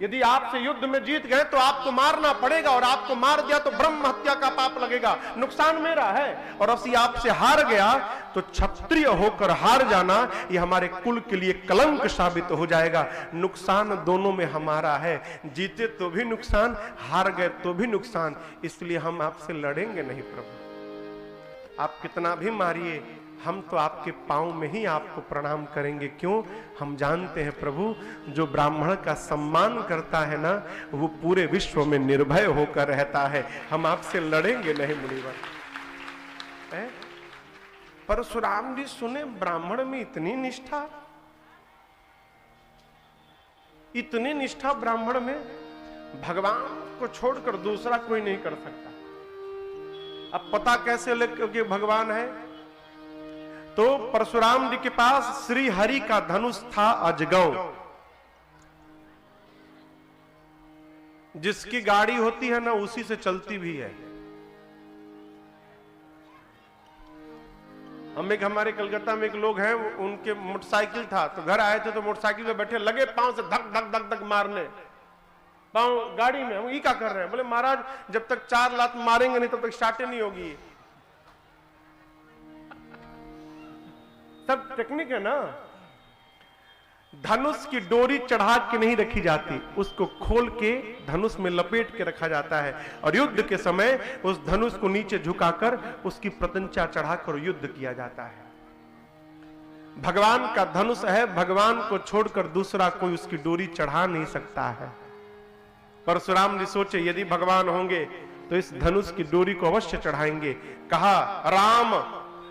यदि आपसे युद्ध में जीत गए तो आपको मारना पड़ेगा, और आपको मार दिया तो ब्रह्म हत्या का पाप लगेगा। नुकसान मेरा है। और असी आपसे हार गया तो क्षत्रिय होकर हार जाना ये हमारे कुल के लिए कलंक साबित हो जाएगा। नुकसान दोनों में हमारा है, जीते तो भी नुकसान, हार गए तो भी नुकसान। इसलिए हम आपसे लड़ेंगे नहीं प्रभु। आप कितना भी मारिए, हम तो आपके पांव में ही आपको प्रणाम करेंगे। क्यों? हम जानते हैं प्रभु, जो ब्राह्मण का सम्मान करता है ना, वो पूरे विश्व में निर्भय होकर रहता है। हम आपसे लड़ेंगे नहीं मुनिवर। परशुराम जी सुने ब्राह्मण में इतनी निष्ठा, इतनी निष्ठा ब्राह्मण में, भगवान को छोड़कर दूसरा कोई नहीं कर सकता। अब पता कैसे लगे कि भगवान है? तो परशुराम जी के पास श्री हरि का धनुष था अजगौ, जिसकी गाड़ी होती है ना उसी से चलती भी है। हम एक हमारे कलकत्ता में एक लोग हैं, उनके मोटरसाइकिल था, तो घर आए थे तो मोटरसाइकिल पे बैठे, लगे पांव से धक धक धक धक मारने, पांव गाड़ी में। हम ये क्या कर रहे हैं? बोले महाराज जब तक 4 लात मारेंगे नहीं तब तक स्टार्ट नहीं होगी। सब टेक्निक है ना। धनुष की डोरी चढ़ा के नहीं रखी जाती, उसको खोल के धनुष में लपेट के रखा जाता है, और युद्ध के समय उस धनुष को नीचे झुकाकर उसकी प्रत्यंचा चढ़ाकर युद्ध किया जाता है। भगवान का धनुष है, भगवान को छोड़कर दूसरा कोई उसकी डोरी चढ़ा नहीं सकता है। परशुराम जी सोचे यदि भगवान होंगे तो इस धनुष की डोरी को अवश्य चढ़ाएंगे। कहा राम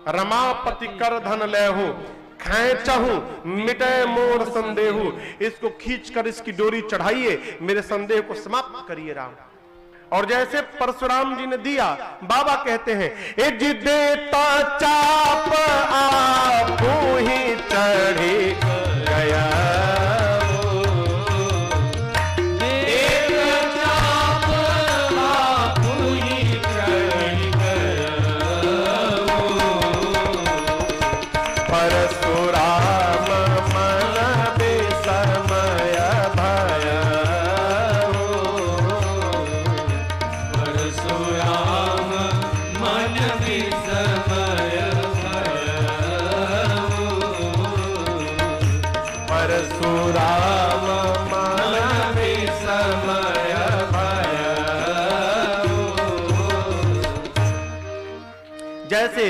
रमापति कर धन लेहु, खींचहु मिटे मोर संदेहु। इसको खींचकर इसकी डोरी चढ़ाइए, मेरे संदेह को समाप्त करिए राम। और जैसे परशुराम जी ने दिया, बाबा कहते हैं ए जी देता चाप आपू ही चढ़ी गया, जैसे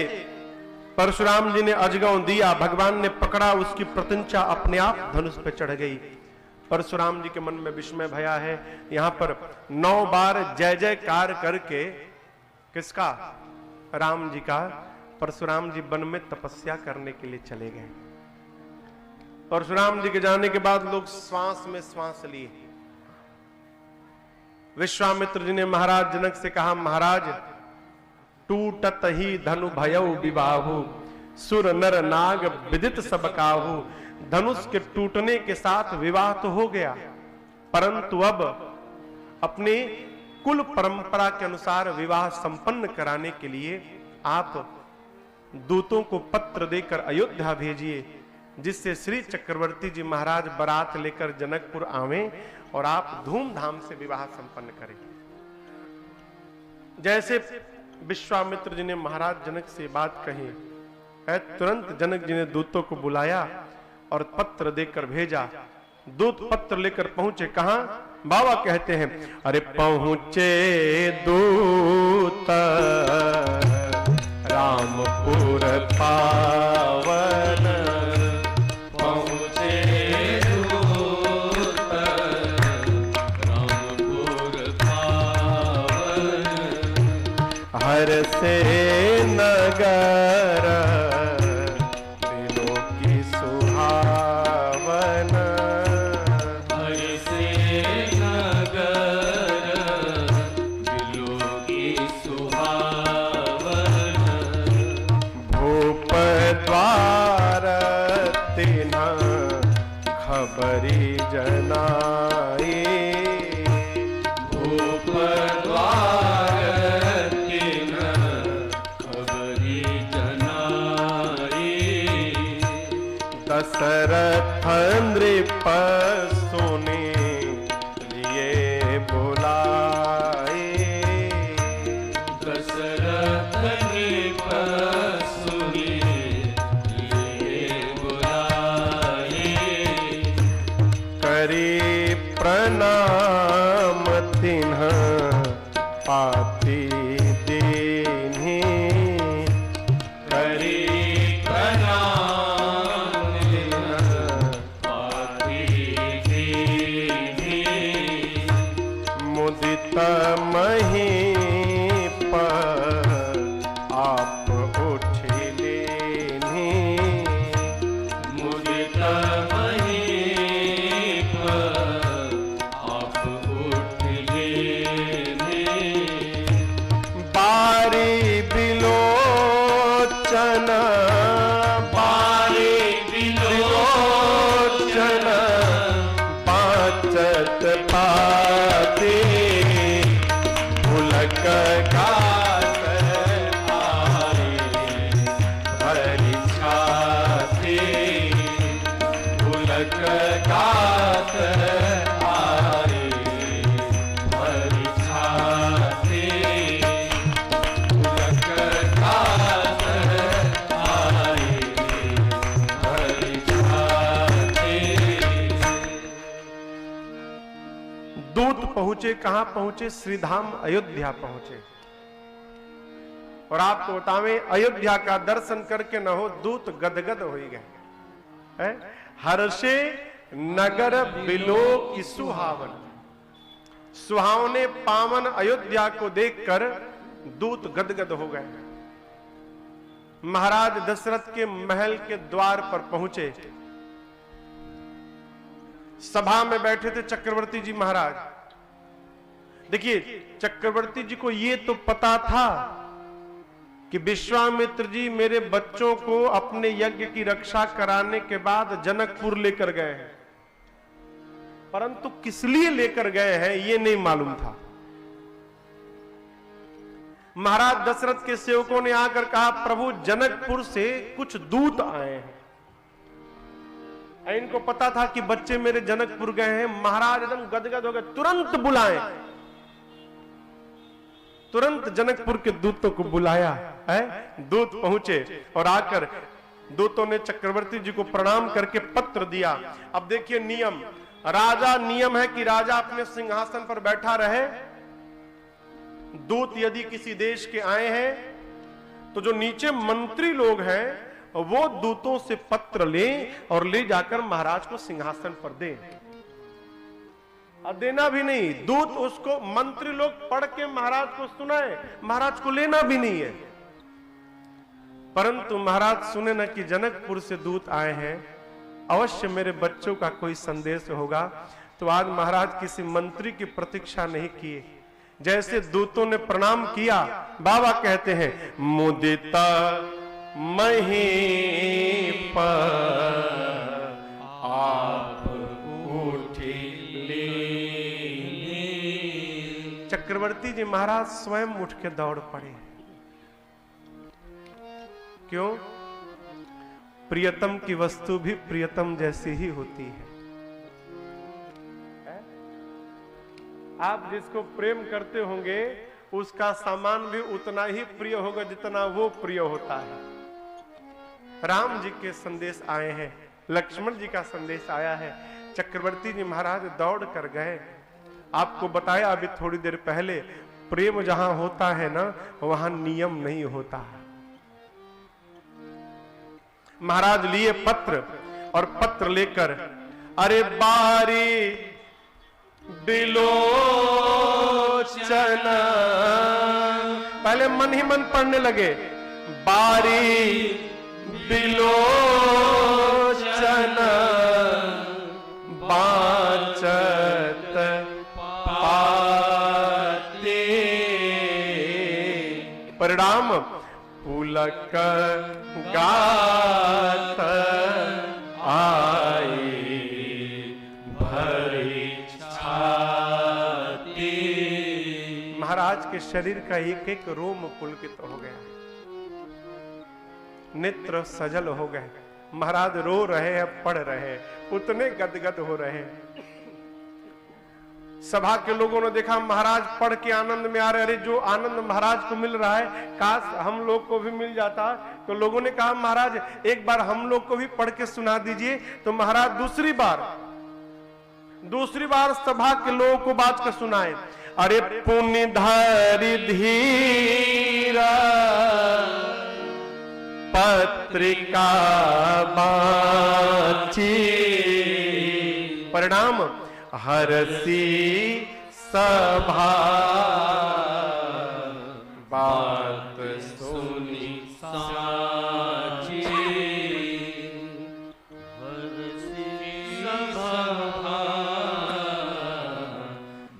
परशुराम जी ने अजगौ दिया, भगवान ने पकड़ा, उसकी प्रत्यंचा अपने आप धनुष पे चढ़ गई। परशुराम जी के मन में विस्मय भया है। यहां पर 9 बार जय जयकार करके, किसका? राम जी का। परशुराम जी वन में तपस्या करने के लिए चले गए। परशुराम जी के जाने के बाद लोग श्वास में श्वास लिए। विश्वामित्र जी ने महाराज जनक से कहा, महाराज टूटत ही धनु भयउ विबाहु, सुर नर नाग विदित सब काहू। धनुष के टूटने के साथ विवाह तो हो गया, परंतु अब अपने कुल परंपरा के अनुसार विवाह संपन्न कराने के लिए आप दूतों को पत्र देकर अयोध्या भेजिए, जिससे श्री चक्रवर्ती जी महाराज बारात लेकर जनकपुर आवें और आप धूमधाम से विवाह संपन्न करें। जैसे विश्वामित्र जी ने महाराज जनक से बात कही, तुरंत जनक जी ने दूतों को बुलाया और पत्र देकर भेजा। दूत पत्र लेकर पहुंचे। कहां? बाबा कहते हैं, अरे पहुंचे दूत रामपुर पावन, पहुंचे दूत रामपुर पावन, हर से नगर दिलों की सुहावन, हर से नगर दिलों की सुहावन, भूप द्वार तिन्हा खबरी जनाई, भूप द्वार तिन्हा खबरी जनाई, दशरथ नृप सुने लिए बुलाए। दशरथ नृप सुने लिए बुलाए। करे प्रणाम तिन्ह पाती दीन्हि। करे प्रणाम तिन्ह पाती दीन्हि। मुदित महीप आप उठ लेन्हि। मुदित महीप आप उठ लेन्हि। बारी बिलोचन बारी बिलोचन पाचत पाते। पुलक घात आए भरि छाती। पुलक घात आए भरि छाती। पुलक घात आए भरि छाती। दूत पहुंचे, कहां पहुंचे? श्रीधाम अयोध्या पहुंचे। और आपको बतावें, अयोध्या का दर्शन करके न हो दूत गदगद हो गए हैं। हर्षे नगर बिलो की सुहावन। सुहावने पावन अयोध्या को देखकर दूत गदगद हो गए। महाराज दशरथ के महल के द्वार पर पहुंचे। सभा में बैठे थे चक्रवर्ती जी महाराज। देखिए, चक्रवर्ती जी को यह तो पता था कि विश्वामित्र जी मेरे बच्चों को अपने यज्ञ की रक्षा कराने के बाद जनकपुर लेकर गए हैं, परंतु किस लिए लेकर गए हैं यह नहीं मालूम था। महाराज दशरथ के सेवकों ने आकर कहा, प्रभु जनकपुर से कुछ दूत आए हैं। इनको पता था कि बच्चे मेरे जनकपुर गए हैं। महाराज एकदम गदगद हो गए, तुरंत बुलाएं। तुरंत जनकपुर के दूतों को बुलाया है। दूत पहुंचे और आकर दूतों ने चक्रवर्ती जी को प्रणाम करके पत्र दिया। अब देखिए नियम, राजा नियम है कि राजा अपने सिंहासन पर बैठा रहे। दूत यदि किसी देश के आए हैं तो जो नीचे मंत्री लोग हैं वो दूतों से पत्र लें और ले जाकर महाराज को सिंहासन पर दें। और देना भी नहीं, दूत उसको मंत्री लोग पढ़ के महाराज को सुनाए, महाराज को लेना भी नहीं है। परंतु महाराज सुने न कि जनकपुर से दूत आए हैं, अवश्य मेरे बच्चों का कोई संदेश होगा। तो आज महाराज किसी मंत्री की प्रतीक्षा नहीं किए, जैसे दूतों ने प्रणाम किया, बाबा कहते हैं मुदिता महीप आप उठ लेन्हि। चक्रवर्ती जी महाराज स्वयं उठ के दौड़ पड़े। क्यों? प्रियतम की वस्तु भी प्रियतम जैसी ही होती है। आप जिसको प्रेम करते होंगे उसका सामान भी उतना ही प्रिय होगा जितना वो प्रिय होता है। राम जी के संदेश आए हैं, लक्ष्मण जी का संदेश आया है। चक्रवर्ती जी महाराज दौड़ कर गए। आपको बताया अभी थोड़ी देर पहले, प्रेम जहां होता है ना वहां नियम नहीं होता है। महाराज लिए पत्र और पत्र लेकर, अरे बारी बिलोचन, पहले मन ही मन पढ़ने लगे, बारी बिलोचन बाचत पाते। परिणाम पुलक गात आए भरि छाती। महाराज के शरीर का एक एक रोम पुलकित हो गया, नेत्र सजल हो गए, महाराज रो रहे हैं, पढ़ रहे हैं, उतने गदगद हो रहे हैं। सभा के लोगों ने देखा महाराज पढ़ के आनंद में आ रहे, अरे जो आनंद महाराज को मिल रहा है काश हम लोग को भी मिल जाता। तो लोगों ने कहा महाराज एक बार हम लोग को भी पढ़ के सुना दीजिए। तो महाराज दूसरी बार सभा के लोगों को बात कर सुनाए। अरे पुण्य धरि धीरा पत्रिका बाची, परिणाम हरसी सभा बात सुनी साची, हरसी सभा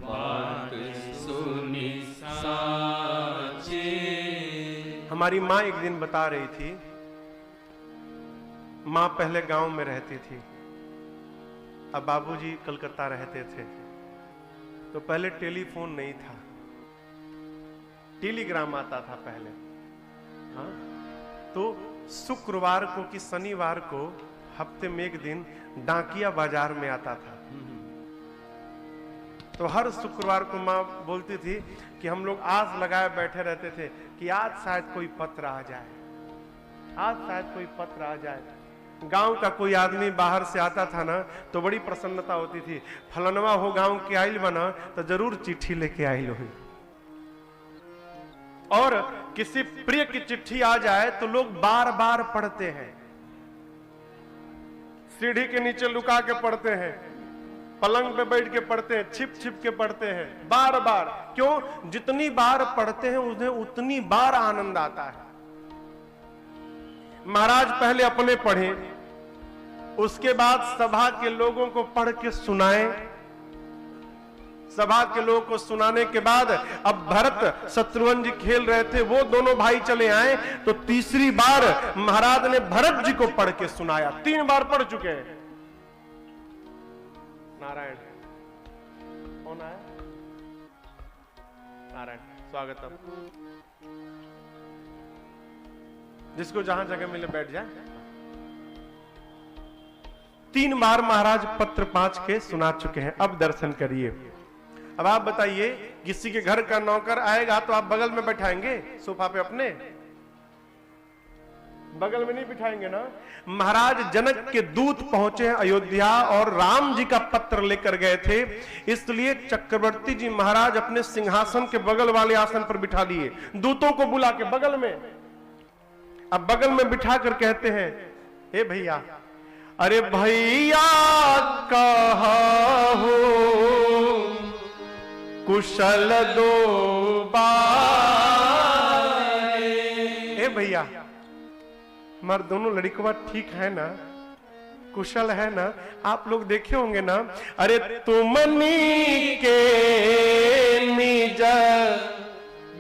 बात सुनी साची। हमारी माँ एक दिन बता रही थी, माँ पहले गांव में रहती थी, अब बाबूजी कलकत्ता रहते थे। तो पहले टेलीफोन नहीं था, टेलीग्राम आता था पहले। हाँ, तो शुक्रवार को कि शनिवार को हफ्ते में एक दिन डाकिया बाजार में आता था। तो हर शुक्रवार को माँ बोलती थी कि हम लोग आस लगाए बैठे रहते थे कि आज शायद कोई पत्र आ जाए, आज शायद कोई पत्र आ जाए। गांव का कोई आदमी बाहर से आता था ना तो बड़ी प्रसन्नता होती थी, फलनवा हो गांव के आइल बना तो जरूर चिट्ठी लेके आइल हो। और किसी प्रिय की चिट्ठी आ जाए तो लोग बार बार पढ़ते हैं, सीढ़ी के नीचे लुका के पढ़ते हैं, पलंग पे बैठ के पढ़ते हैं, छिप छिप के पढ़ते हैं, बार बार। क्यों? जितनी बार पढ़ते हैं उन्हें उतनी बार आनंद आता है। महाराज पहले अपने पढ़े, उसके बाद सभा के लोगों को पढ़ के सुनाए। सभा के लोगों को सुनाने के बाद अब भरत शत्रुघ्न जी खेल रहे थे, वो दोनों भाई चले आए। तो तीसरी बार महाराज ने भरत जी को पढ़ के सुनाया। 3 बार पढ़ चुके हैं। नारायण कौन आया? नारायण स्वागतम। जिसको जहां जगह मिले बैठ जाए। 3 बार महाराज पत्र 5 के सुना चुके हैं। अब दर्शन करिए। अब आप बताइए, किसी के घर का नौकर आएगा तो आप बगल में बैठाएंगे सोफा पे? अपने बगल में नहीं बिठाएंगे ना। महाराज जनक के दूत पहुंचे हैं अयोध्या और राम जी का पत्र लेकर गए थे, इसलिए चक्रवर्ती जी महाराज अपने सिंहासन के बगल वाले आसन पर बिठा लिए, दूतों को बुला के बगल में। अब बगल में बिठा कर कहते हैं, हे भैया, अरे भैया कहो कुशल दो बारे। हे भैया, हमारे दोनों लड़कवा ठीक है ना, कुशल है ना? आप लोग देखे होंगे ना। अरे तुमनी के निज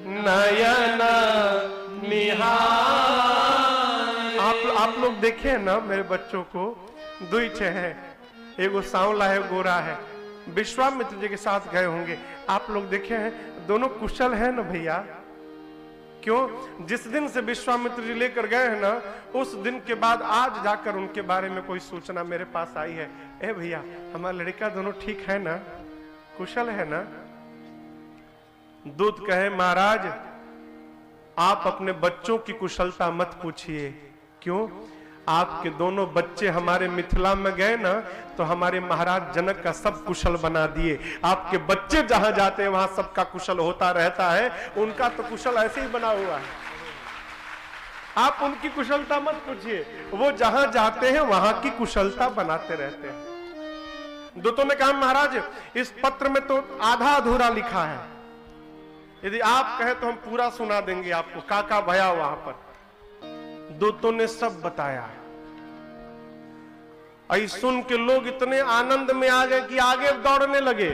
नयन निहार। आप लोग देखे हैं ना मेरे बच्चों को, 2 ठे हैं, एगो सांवला है, गोरा है। विश्वामित्र जी के साथ गए होंगे, आप लोग देखे हैं, दोनों कुशल है ना भैया। क्यों? जिस दिन से विश्वामित्र जी लेकर गए हैं ना, उस दिन के बाद आज जाकर उनके बारे में कोई सूचना मेरे पास आई है। ए भैया, हमारा लड़का दोनों ठीक है ना, कुशल है ना? दूत कहे, महाराज आप अपने बच्चों की कुशलता मत पूछिए। क्यों? आपके दोनों बच्चे हमारे मिथिला में गए ना तो हमारे महाराज जनक का सब कुशल बना दिए। आपके बच्चे जहां जाते हैं वहां सबका कुशल होता रहता है, उनका तो कुशल ऐसे ही बना हुआ है। आप उनकी कुशलता मत पूछिए, वो जहां जाते हैं वहां की कुशलता बनाते रहते हैं। दूतों ने कहा, महाराज इस पत्र में तो आधा अधूरा लिखा है, यदि आप कहे तो हम पूरा सुना देंगे आपको, काका भया वहां पर। दूतों ने सब बताया। आई सुन के लोग इतने आनंद में आ गए कि आगे दौड़ने लगे,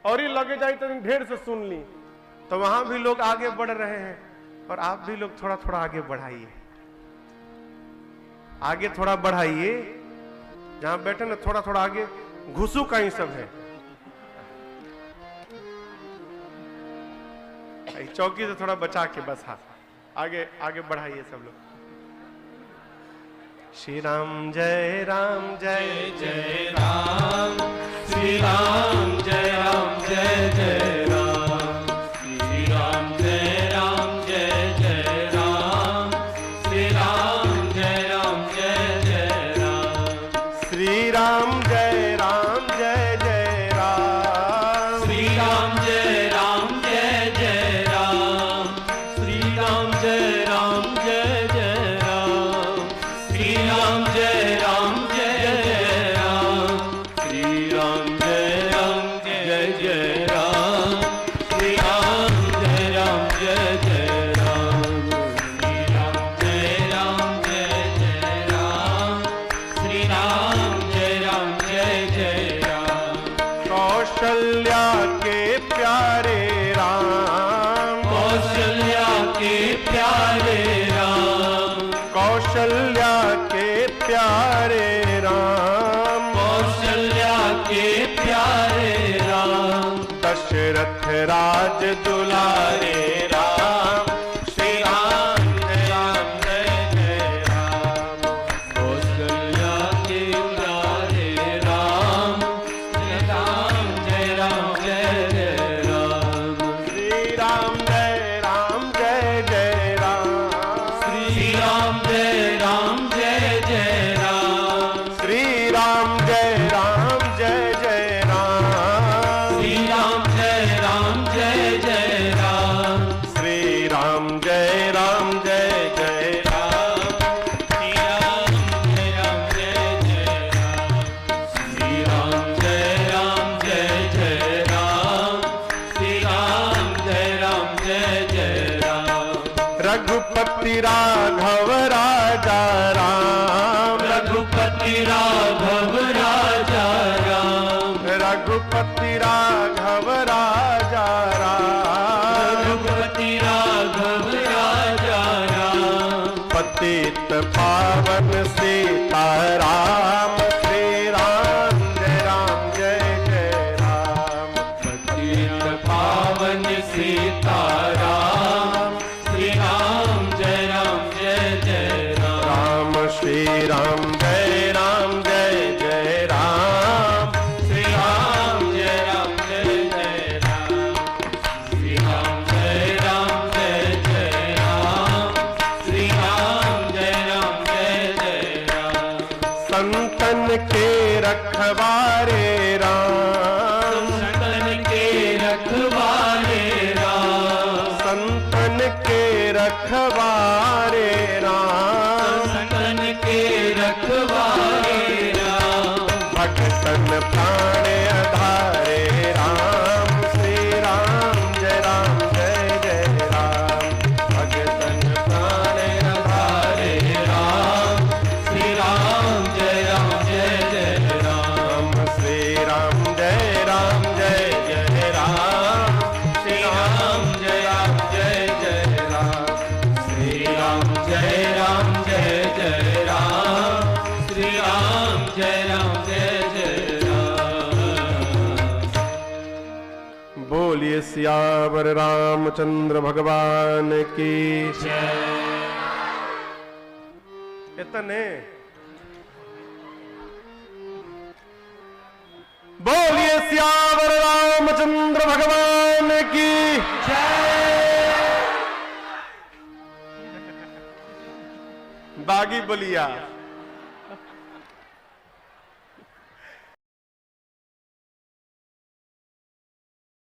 और ही लगे जाए तो ढेर से सुन ली। तो वहां भी लोग आगे बढ़ रहे हैं, और आप भी लोग थोड़ा थोड़ा आगे बढ़ाइए, आगे थोड़ा बढ़ाइए। जहां बैठे ना थोड़ा थोड़ा आगे, घुसू का ही सब है। चौकी से थोड़ा बचा के बस, हाँ आगे आगे बढ़ाइए सब लोग। श्री राम जय जय जय राम, श्री राम जय जय राम, श्री राम जय जय राम, श्री राम जय जय राम, श्री राम जय जय राम, श्री राम जय जय राम, श्री राम जय जय राम, श्री राम जय जय राम, श्री राम जय जय राम, श्री राम जय जय राम, श्री राम जय जय राम, श्री राम जय जय राम, कौशल्या के प्यारे राम, कौशल्या के प्यारे राम, कौशल्या के प्यारे राम, कौशल्या के प्यारे राम, दशरथ राज दुलारे राम, श्री राम जय जय राम, कौशल्या के प्यारे राम, श्री राम जय जय राम, श्री राम जय जय राम, श्री राम जय जय राम, श्री राम जय जय राम, श्री राम जय जय राम, श्री राम जय जय जय राम, श्री राम जय जय राम, श्री राम जय जय राम, श्री राम जय जय राम, रघुपति राघव राजा राम, रघुपति राघव राजा राम, रघुपति राघव राजा राम, रघुपति राघव राजा राम, पतित पावन सीताराम, श्री राम जय जय राम, पतित पावन सीताराम, श्री राम जय जय राम, राम श्री राम जय जय राम, श्री राम जय जय राम, श्री राम जय जय राम, श्री राम जय जय राम, संतन के रखवारे राम, संतन के रखवारे राम, संतन के रखवारे राम, संतन के रखवारे राम, भक्तन प्राण आधारे राम, श्री राम जय जय राम, भक्तन प्राण आधारे राम, श्री राम जय जय राम, श्री राम जय जय राम, श्री राम जय जय राम, श्री राम जय जय राम, श्री राम जय जय राम, बोलिए सियावर रामचंद्र भगवान की इतने बोलिए सियावर रामचंद्र भगवान की बागी बोलिया।